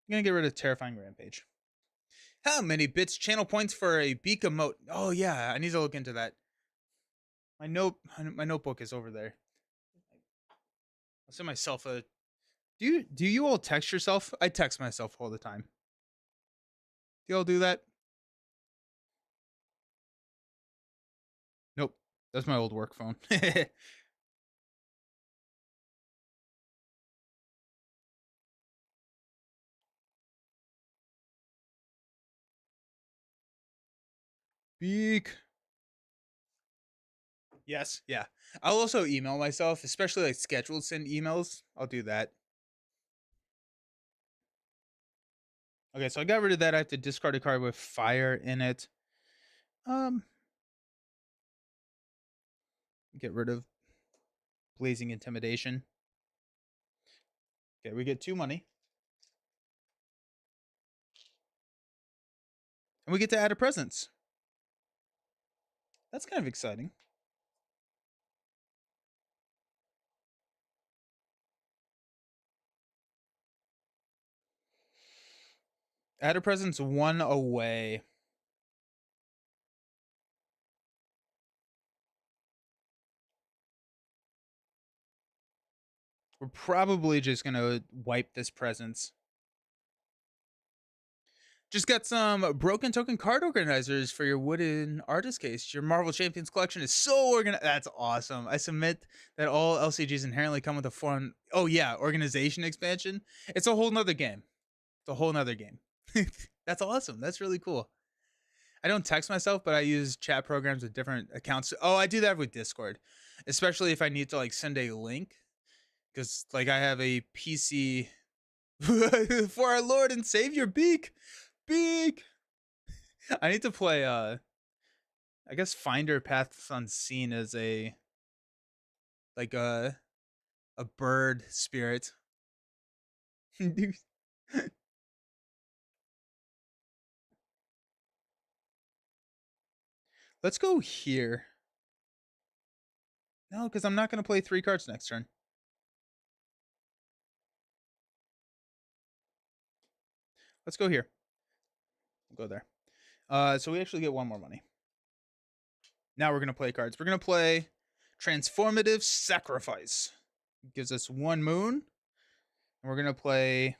I'm gonna get rid of Terrifying Rampage. How many bits channel points for a beak emote? Oh yeah, I need to look into that. My notebook is over there. I'll send myself a. Do you all text yourself? I text myself all the time. Do y'all do that? Nope. That's my old work phone. Beak. Yes, yeah. I'll also email myself, especially like scheduled send emails. I'll do that. Okay, so I got rid of that. I have to discard a card with fire in it. Um, get rid of Blazing Intimidation. Okay, we get 2 money. And we get to add a presence. That's kind of exciting. Add a presence 1 away. We're probably just gonna wipe this presence. Just got some broken token card organizers for your wooden artist case. Your Marvel Champions collection is so organized. That's awesome. I submit that all LCGs inherently come with a foreign. Oh yeah, organization expansion. It's a whole nother game. It's a whole nother game. That's awesome. That's really cool. I don't text myself, but I use chat programs with different accounts. Oh, I do that with Discord, especially if I need to like send a link, because like I have a PC for our Lord and Savior Beak. Beak. I need to play I guess Finder Paths Unseen as a like a bird spirit. Let's go here. No, because I'm not gonna play 3 cards next turn. Let's go here. We'll go there. So we actually get 1 more money. Now we're gonna play cards. We're gonna play Transformative Sacrifice. It gives us 1 moon. And we're gonna play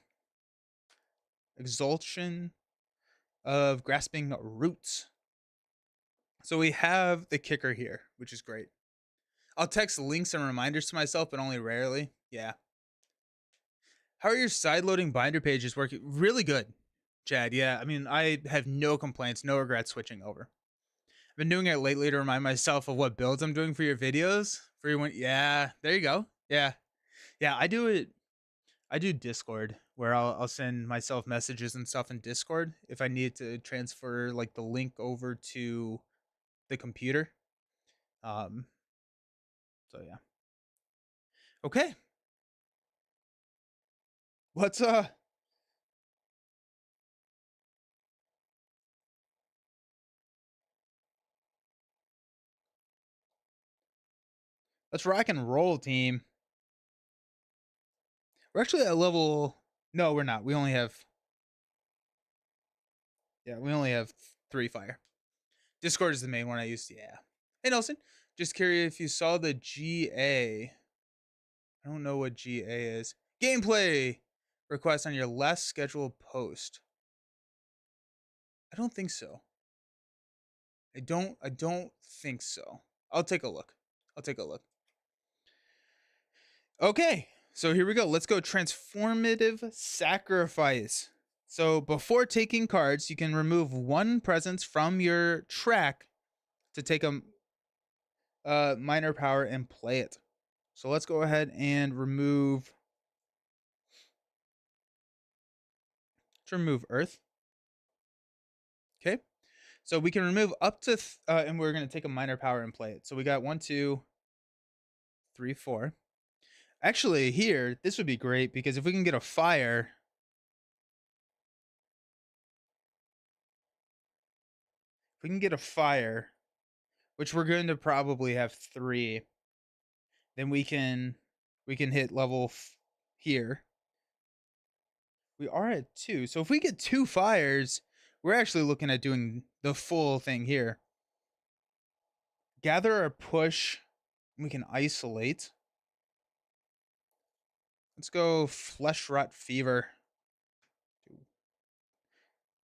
Exaltation of Grasping Roots. So we have the kicker here, which is great. I'll text links and reminders to myself, but only rarely. Yeah. How are your side loading binder pages working? Really good, Chad. Yeah. I mean, I have no complaints, no regrets switching over. I've been doing it lately to remind myself of what builds I'm doing for your videos. For your one. Yeah. There you go. Yeah. Yeah. I do it. I do Discord where I'll send myself messages and stuff in Discord if I need to transfer like the link over to the computer. Um, so yeah. Okay. Let's let's rock and roll, team. We're actually at level. No, we're not. We only have. Yeah, we only have 3 fire. Discord is the main one I used. Yeah. Hey Nelson, just curious if you saw the GA. I don't know what GA is. Gameplay request on your last scheduled post. I don't think so. I don't think so. I'll take a look. I'll take a look. Okay. So here we go. Let's go transformative sacrifice. So before taking cards, you can remove 1 presence from your track to take a minor power and play it. So let's go ahead and remove. Let's remove Earth. Okay. So we can remove up to, and we're going to take a minor power and play it. So we got 1, 2, 3, 4. Actually, here, this would be great because if we can get a fire. If we can get a fire, which we're going to probably have 3, then we can hit here. We are at 2. So if we get 2 fires, we're actually looking at doing the full thing here. Gather or push, we can isolate. Let's go flesh rot fever.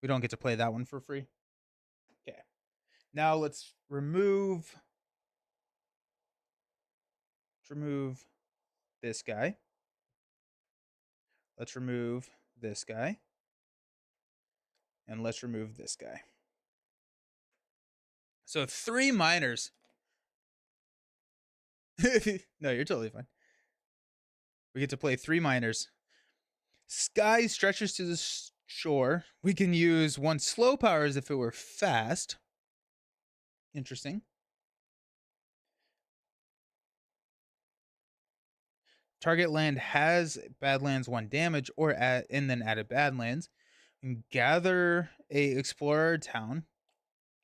We don't get to play that one for free. Okay. Now let's remove this guy. Let's remove this guy. And let's remove this guy. So 3 miners. No, you're totally fine. We get to play 3 miners. Sky stretches to the shore. We can use 1 slow power as if it were fast. Interesting. Target land has Badlands 1 damage and then added Badlands. And gather a explorer town.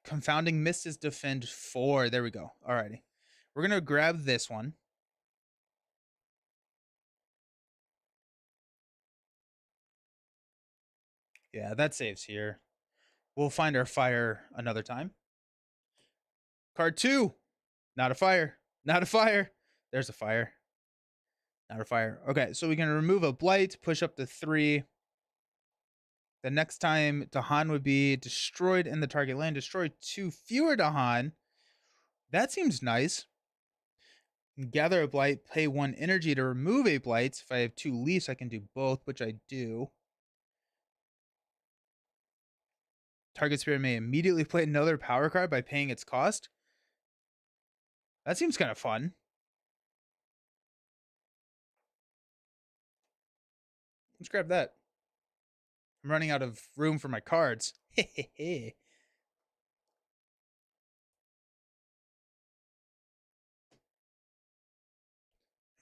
Confounding Mist is defend 4. There we go. Alrighty. We're gonna grab this one. Yeah, that saves here. We'll find our fire another time. Card 2. Not a fire. Not a fire. There's a fire. Not a fire. Okay, so we can remove a blight, push up to 3. The next time Dahan would be destroyed in the target land, destroy 2 fewer Dahan. That seems nice. Gather a blight, pay 1 energy to remove a blight. If I have 2 leaves, I can do both, which I do. Target spirit may immediately play another power card by paying its cost. That seems kind of fun. Let's grab that. I'm running out of room for my cards. We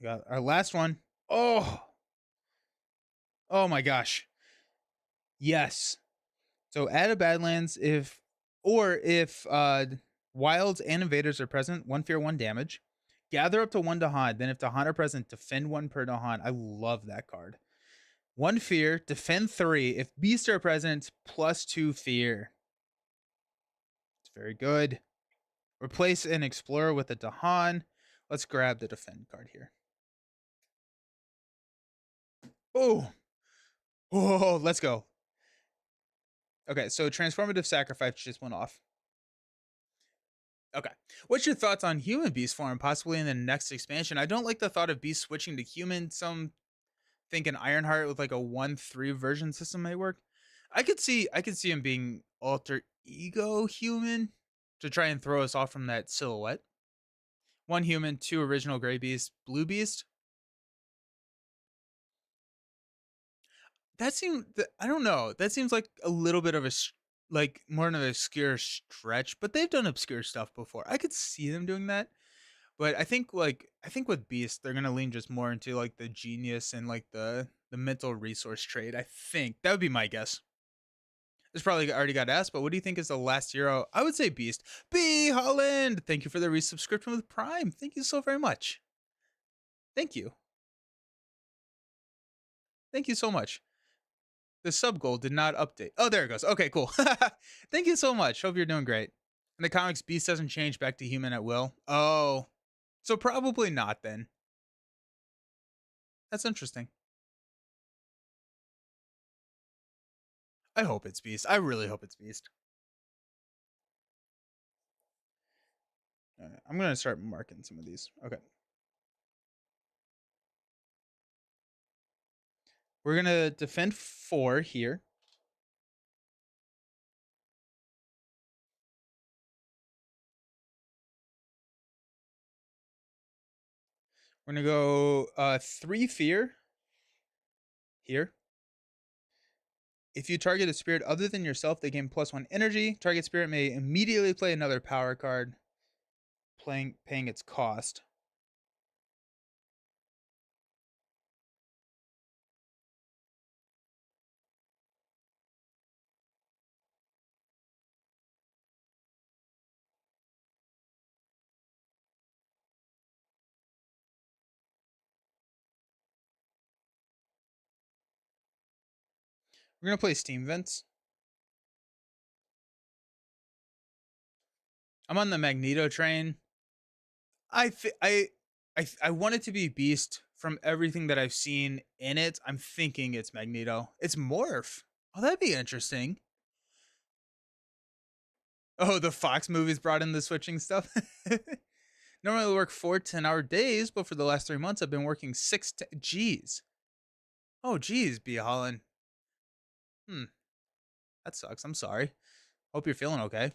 got our last one. Oh my gosh. Yes. So add a Badlands if wilds and invaders are present, 1 fear, 1 damage. Gather up to 1 Dahan. Then if Dahan are present, defend 1 per Dahan. I love that card. 1 fear, defend 3. If beasts are present, +2 fear. It's very good. Replace an explorer with a Dahan. Let's grab the defend card here. Oh, let's go. Okay, so transformative sacrifice just went off. Okay. What's your thoughts on human beast form, possibly in the next expansion? I don't like the thought of beast switching to human. Some think an Ironheart with like a 1-3 version system may work. I could see him being alter ego human to try and throw us off from that silhouette. 1 human, 2 original gray beast, blue beast. I don't know. That seems like a little bit of like more of an obscure stretch, but they've done obscure stuff before. I could see them doing that. But I think with Beast, they're gonna lean just more into like the genius and like the mental resource trade. I think that would be my guess. This probably already got asked, but what do you think is the last hero? I would say Beast. B Holland, thank you for the resubscription with Prime. Thank you so very much. Thank you. Thank you so much. The sub goal did not update. Oh, there it goes. Okay, cool. Thank you so much. Hope you're doing great. In the comics, Beast doesn't change back to human at will. Oh, so probably not then. That's interesting. I hope it's Beast. I really hope it's Beast. Alright, I'm gonna start marking some of these. Okay. We're gonna defend 4 here. We're gonna go 3 fear here. If you target a spirit other than yourself, they gain +1 energy. Target spirit may immediately play another power card, paying its cost. We're gonna play Steam Vents. I'm on the Magneto train. I th- I want it to be Beast from everything that I've seen in it. I'm thinking it's Magneto. It's Morph. Oh, that'd be interesting. Oh, the Fox movies brought in the switching stuff. Normally I work 4 10-hour days, but for the last 3 months I've been working six. Geez. Oh, geez, B Holland. Hmm, that sucks. I'm sorry. Hope you're feeling okay.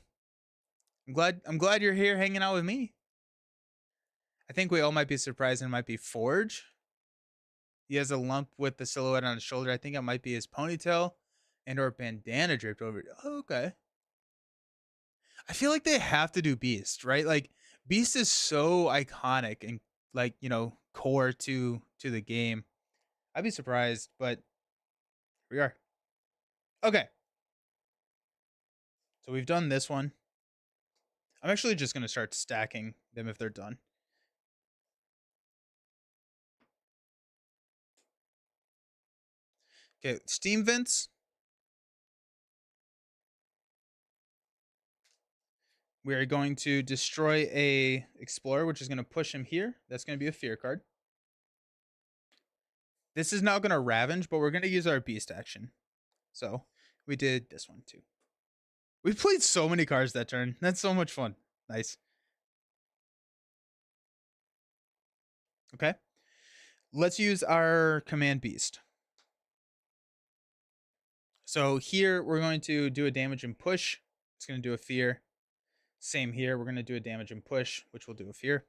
I'm glad you're here hanging out with me. I think we all might be surprised and it might be Forge. He has a lump with the silhouette on his shoulder. I think it might be his ponytail and or bandana draped over it. Oh, okay. I feel like they have to do Beast, right? Like Beast is so iconic and like, core to the game. I'd be surprised, but we are. Okay. So we've done this one. I'm actually just going to start stacking them if they're done. Okay, steam vents. We are going to destroy a explorer, which is going to push him here. That's going to be a fear card. This is now going to ravage, but we're going to use our beast action. So we did this one too. We played so many cards that turn. That's so much fun. Nice. Okay. Let's use our command beast. So here we're going to do a damage and push. It's going to do a fear. Same here. We're going to do a damage and push, which will do a fear.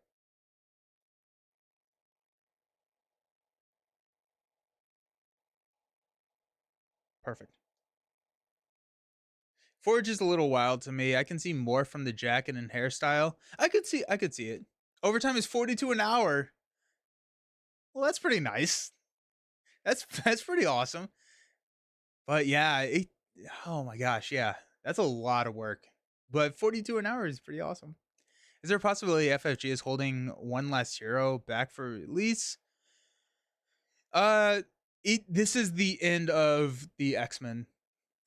Perfect. Forge is a little wild to me. I can see more from the jacket and hairstyle. I could see it. Overtime is 42 an hour. Well, that's pretty nice. That's pretty awesome. But yeah, oh my gosh, yeah. That's a lot of work. But 42 an hour is pretty awesome. Is there a possibility FFG is holding one last hero back for release? Uh this is the end of the X-Men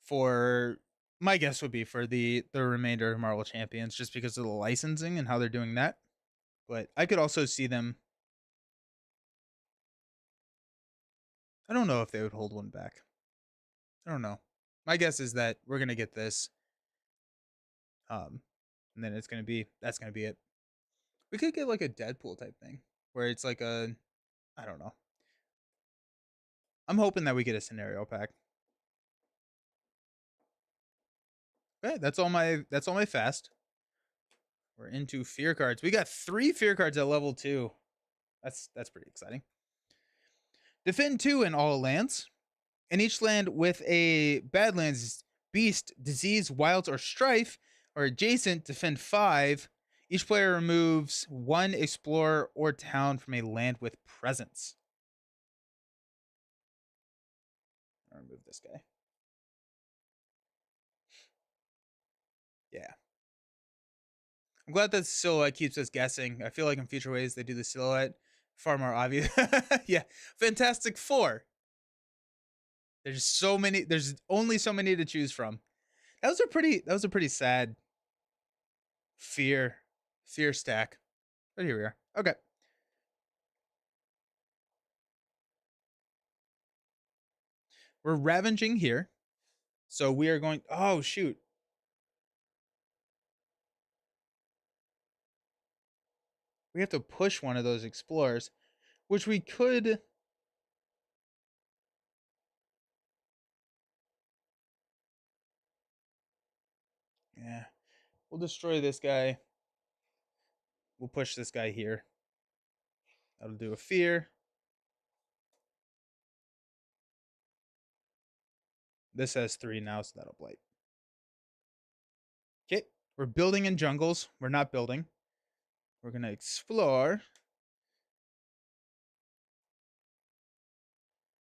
for my guess would be for the remainder of Marvel Champions just because of the licensing and how they're doing that. But I could also see them. I don't know if they would hold one back. I don't know. My guess is that we're gonna get this, um, and then that's gonna be it. We could get like a Deadpool type thing where it's like I don't know. I'm hoping that we get a scenario pack. Okay, that's all my fast. We're into fear cards. We got 3 fear cards at level 2. That's pretty exciting. Defend 2 in all lands. In each land with a Badlands, Beast, Disease, Wilds, or Strife, or adjacent, defend 5. Each player removes 1 explorer or town from a land with presence. I'll remove this guy. Yeah. I'm glad that silhouette keeps us guessing. I feel like in future ways they do the silhouette far more obvious. Yeah. Fantastic Four. There's so many. There's only so many to choose from. That was a pretty sad fear fear stack. But here we are. Okay. We're ravaging here. So we are going, oh shoot. We have to push one of those explorers, which we could. Yeah. We'll destroy this guy. We'll push this guy here. That'll do a fear. This has 3 now, so that'll blight. Okay. We're building in jungles. We're not building. We're gonna explore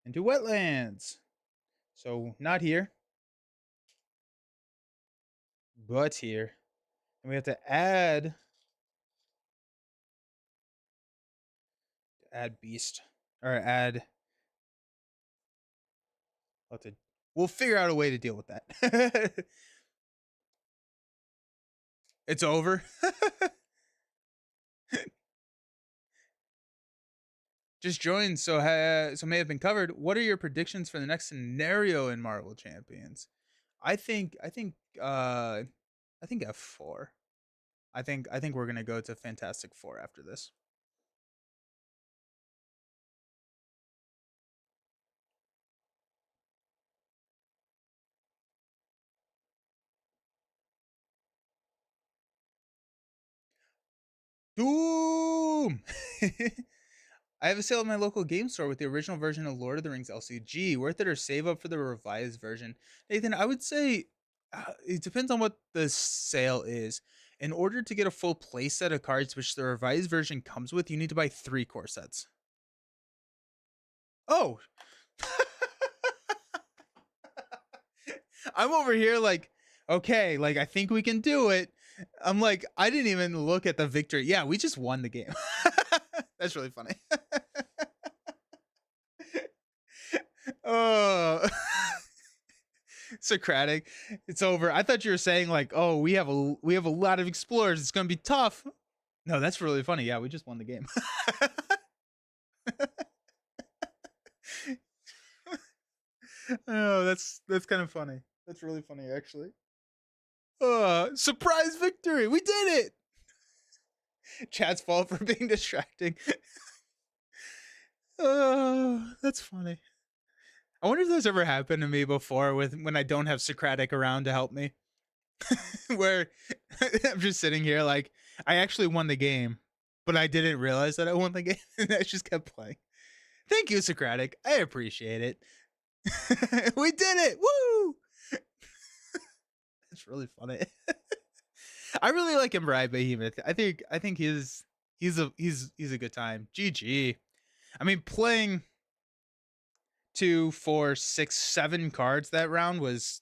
into wetlands. So not here, but here. And we have to add beast or add. Let's We'll figure out a way to deal with that. It's over. Just joined, so so may have been covered. What are your predictions for the next scenario in Marvel Champions? I think I think uh I think F4. I think we're gonna go to Fantastic Four after this. Doom. I have a sale at my local game store with the original version of Lord of the Rings LCG. Worth it or save up for the revised version? Nathan, I would say it depends on what the sale is. In order to get a full play set of cards, which the revised version comes with, you need to buy 3 core sets. Oh, I'm over here like, okay, like I think we can do it. I'm like, I didn't even look at the victory. Yeah, we just won the game. That's really funny. Oh, Socratic, it's over. I thought you were saying like, oh, we have a lot of explorers. It's gonna be tough. No, that's really funny. Yeah, we just won the game. Oh, that's kind of funny. That's really funny, actually. Surprise victory! We did it. Chat's fault for being distracting. Oh, that's funny. I wonder if that's ever happened to me before with when I don't have Socratic around to help me. Where I'm just sitting here like I actually won the game, but I didn't realize that I won the game and I just kept playing. Thank you, Socratic. I appreciate it. We did it! Woo! That's really funny. I really like Embry Behemoth. I think he's a good time. GG. I mean, playing 2, 4, 6, 7 cards that round was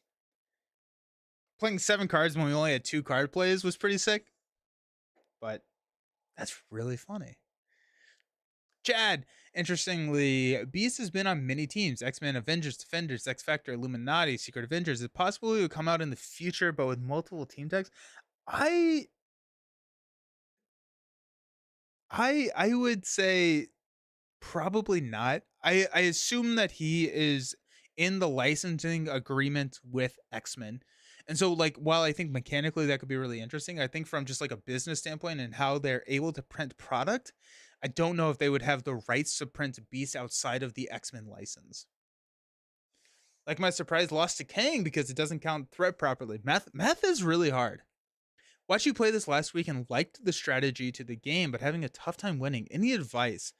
playing 7 cards when we only had 2 card plays was pretty sick. But that's really funny. Chad, interestingly, Beast has been on many teams: X-Men, Avengers, Defenders, X Factor, Illuminati, Secret Avengers. Is it possible it would come out in the future, but with multiple team tags? I I would say probably not. I assume that he is in the licensing agreement with X-Men. And so like while I think mechanically that could be really interesting, I think from just like a business standpoint and how they're able to print product, I don't know if they would have the rights to print Beast outside of the X-Men license. Like my surprise loss to Kang because it doesn't count threat properly. Math is really hard. Watched you play this last week and liked the strategy to the game, but having a tough time winning. Any advice?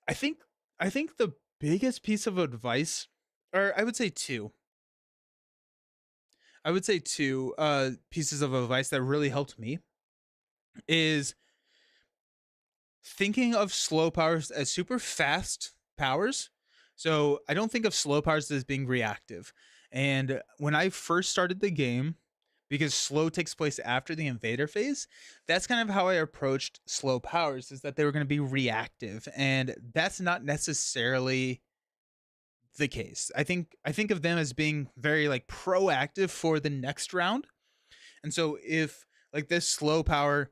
I think I think the biggest piece of advice, or I would say two. I would say two pieces of advice that really helped me is thinking of slow powers as super fast powers. So I don't think of slow powers as being reactive. And when I first started the game, because slow takes place after the invader phase, that's kind of how I approached slow powers, is that they were going to be reactive. And that's not necessarily the case. I think of them as being very like proactive for the next round. And so if like this slow power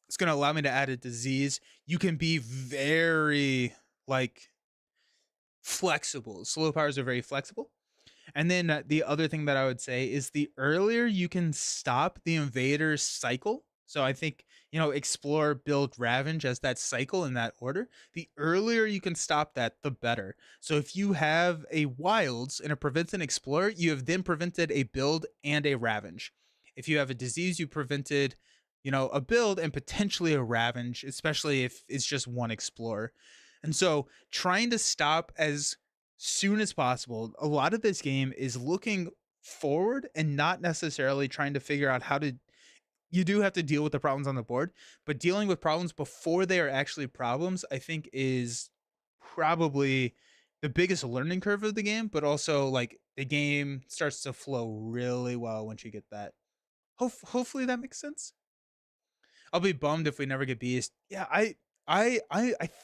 is going to allow me to add a disease, you can be very like flexible. Slow powers are very flexible. And then the other thing that I would say is the earlier you can stop the invader's cycle. So I think, explore, build, ravage as that cycle in that order. The earlier you can stop that, the better. So if you have a wilds and it prevents an explorer, you have then prevented a build and a ravage. If you have a disease, you prevented, a build and potentially a ravage, especially if it's just one explorer. And so trying to stop as soon as possible. A lot of this game is looking forward and not necessarily trying to figure out how to. You do have to deal with the problems on the board, but dealing with problems before they are actually problems, I think, is probably the biggest learning curve of the game, but also like the game starts to flow really well once you get that. Hopefully that makes sense. I'll be bummed if we never get Beast. Yeah, I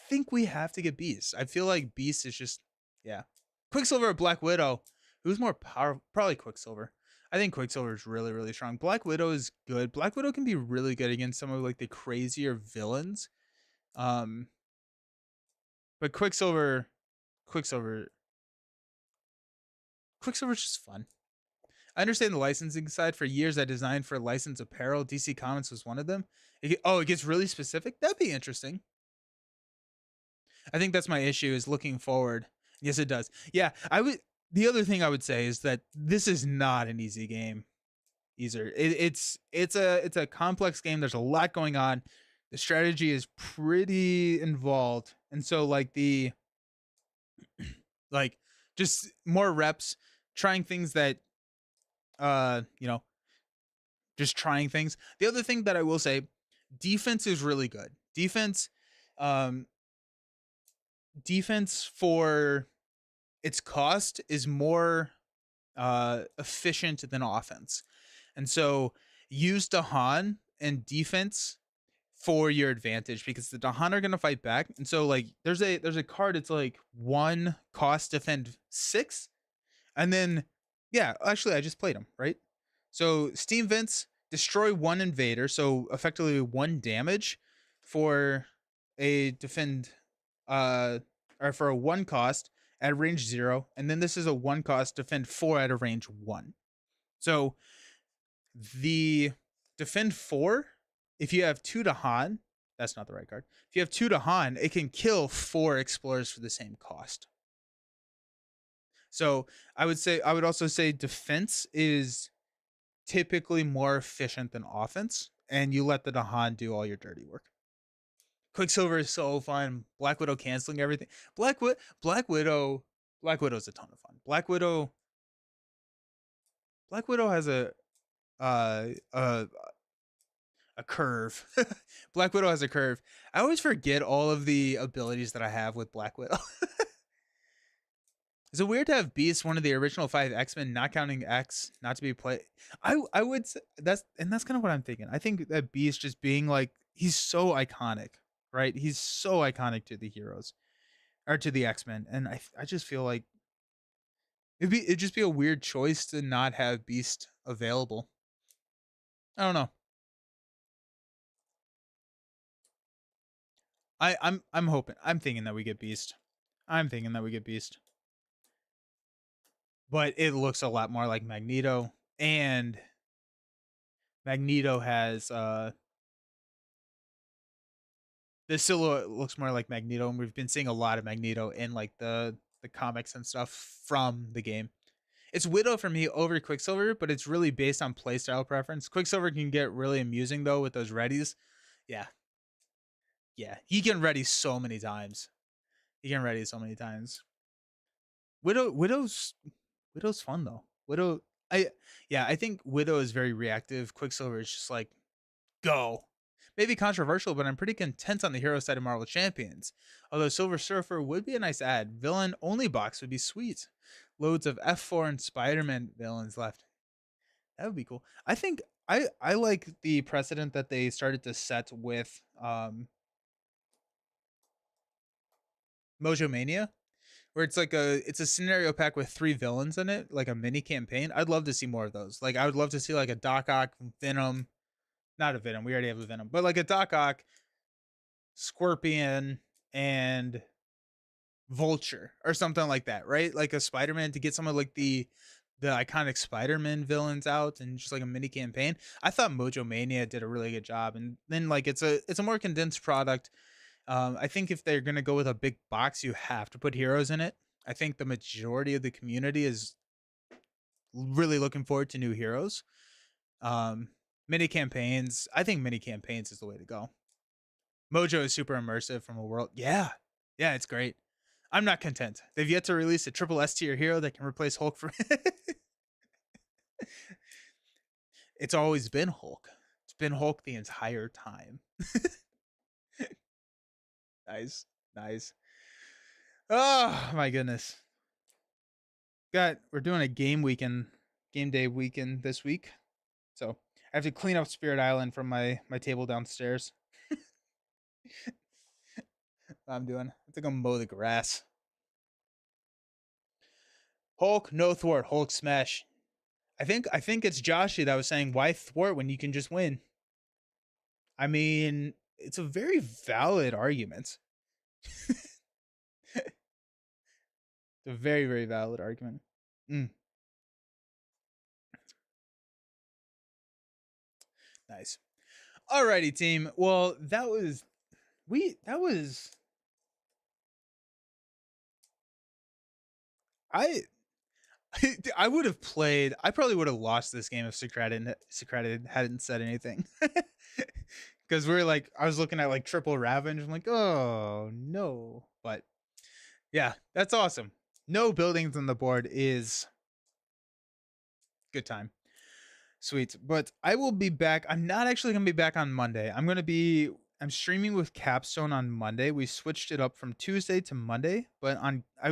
think we have to get Beast. I feel like Beast is just, yeah. Quicksilver Black Widow. Who's more powerful? Probably Quicksilver. I think Quicksilver is really, really strong. Black Widow is good. Black Widow can be really good against some of like the crazier villains. Um, but Quicksilver, Quicksilver's just fun. I understand the licensing side. For years, I designed for licensed apparel. DC Comics was one of them. It gets really specific. That'd be interesting. I think that's my issue is looking forward. Yes, it does. Yeah, I would. The other thing I would say is that this is not an easy game either. It's a complex game. There's a lot going on. The strategy is pretty involved, and so like just more reps, trying things that you know just trying things. The other thing that I will say, defense is really good. Um, defense for its cost is more efficient than offense, and so use Dahan and defense for your advantage because the Dahan are gonna fight back. And so like there's a card. It's like one cost defend 6, and then, yeah, actually, I just played him, right? So Steam Vents destroy one invader, so effectively 1 damage for a defend, uh, or for a 1 cost at range 0, and then this is a 1 cost defend 4 at a range 1. So the defend 4, if you have 2 to Han, that's not the right card. If you have 2 to Han, it can kill 4 explorers for the same cost. So I would also say defense is typically more efficient than offense, and you let the Dahan do all your dirty work. Quicksilver is so fun. Black Widow canceling everything. Black Widow, Black Widow's a ton of fun. Black Widow has uh, a a curve. Black Widow has a curve. I always forget all of the abilities that I have with Black Widow. Is it weird to have Beast, one of the original 5 X-Men, not counting X, not to be played? I would say that's kind of what I'm thinking. I think that Beast just being like he's so iconic, right? He's so iconic to the heroes or to the X-Men, and I just feel like it'd just be a weird choice to not have Beast available. I don't know. I'm hoping. I'm thinking that we get Beast. I'm thinking that we get Beast. But it looks a lot more like Magneto, and Magneto has the silhouette looks more like Magneto, and we've been seeing a lot of Magneto in like the comics and stuff from the game. It's Widow for me over Quicksilver, but it's really based on playstyle preference. Quicksilver can get really amusing though with those readies. Yeah, yeah, he can ready so many times. He can ready so many times. Widow's fun though. I yeah, I think Widow is very reactive. Quicksilver is just like go. Maybe controversial, but I'm pretty content on the hero side of Marvel Champions. Although Silver Surfer would be a nice add. Villain only box would be sweet. Loads of F4 and Spider-Man villains left. That would be cool. I think I like the precedent that they started to set with Mojo Mania, where it's a scenario pack with 3 villains in it, like a mini campaign. I'd love to see more of those. Like I would love to see like a Doc Ock, Venom, not a Venom. We already have a Venom, but like a Doc Ock, Scorpion, and Vulture or something like that, right? Like a Spider-Man to get some of like the iconic Spider-Man villains out and just like a mini campaign. I thought Mojo Mania did a really good job, and then like it's a more condensed product. I think if they're gonna go with a big box, you have to put heroes in it. I think the majority of the community is really looking forward to new heroes. Um, Mini campaigns. I think mini campaigns is the way to go. Mojo is super immersive from a world. Yeah, yeah, it's great. I'm not content. They've yet to release a triple S tier hero that can replace Hulk for. It's always been Hulk. It's been Hulk the entire time. Nice, nice. Oh my goodness. We're doing a game day weekend this week. So I have to clean up Spirit Island from my table downstairs. I'm doing. I think I'm mow the grass. Hulk, no thwart. Hulk smash. I think it's Joshy that was saying why thwart when you can just win. I mean, it's a very valid argument. It's a very, very valid argument. Mm, nice. Alrighty, team. Well, that was I I would have played. I probably would have lost this game if Socrates hadn't said anything. Because we're like, I was looking at like triple ravenge. I'm like, oh no. But yeah, that's awesome. No buildings on the board is good time. Sweet. But I will be back. I'm not actually going to be back on Monday. I'm streaming with Capstone on Monday. We switched it up from Tuesday to Monday, but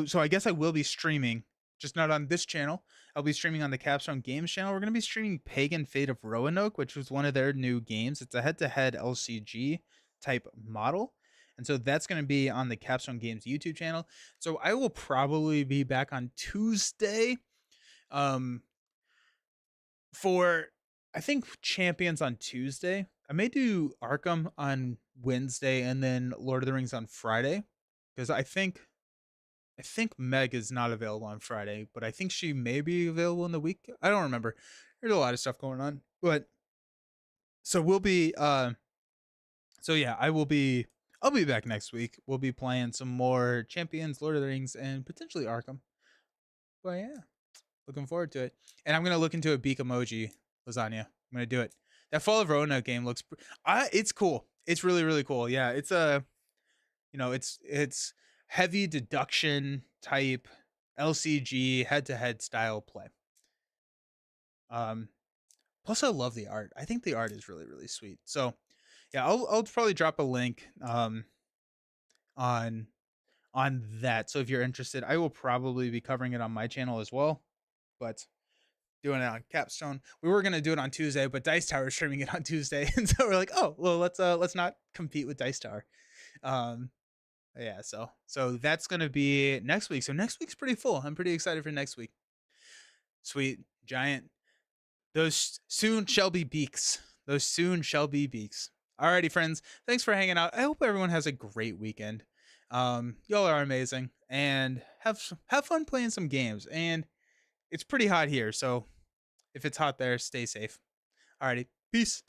so I guess I will be streaming, just not on this channel. I'll be streaming on the Capstone Games channel. We're going to be streaming Pagan Fate of Roanoke, which was one of their new games. It's a head-to-head LCG type model. And so that's going to be on the Capstone Games YouTube channel. So I will probably be back on Tuesday. Um, for I think Champions on Tuesday. I may do Arkham on Wednesday and then Lord of the Rings on Friday because I think Meg is not available on Friday, but I think she may be available in the week. I don't remember. There's a lot of stuff going on, but so we'll be so yeah, I'll be back next week. We'll be playing some more Champions, Lord of the Rings, and potentially Arkham. But yeah, looking forward to it. And I'm gonna look into a beak emoji lasagna. I'm gonna do it. That Fall of Roanoke game looks. It's cool. It's really really cool. Yeah, it's a it's heavy deduction type LCG head to head style play. Um, plus I love the art. I think the art is really really sweet. So yeah, I'll probably drop a link on that. So if you're interested, I will probably be covering it on my channel as well. But doing it on Capstone. We were gonna do it on Tuesday, but Dice Tower is streaming it on Tuesday, and so we're like, oh well, let's not compete with Dice Tower. Um, yeah, so that's gonna be next week. So next week's pretty full. I'm pretty excited for next week. Sweet giant. Those soon shall be beaks. Those soon shall be beaks. Alrighty, friends. Thanks for hanging out. I hope everyone has a great weekend. Y'all are amazing, and have fun playing some games. And it's pretty hot here, so if it's hot there, stay safe. Alrighty, peace.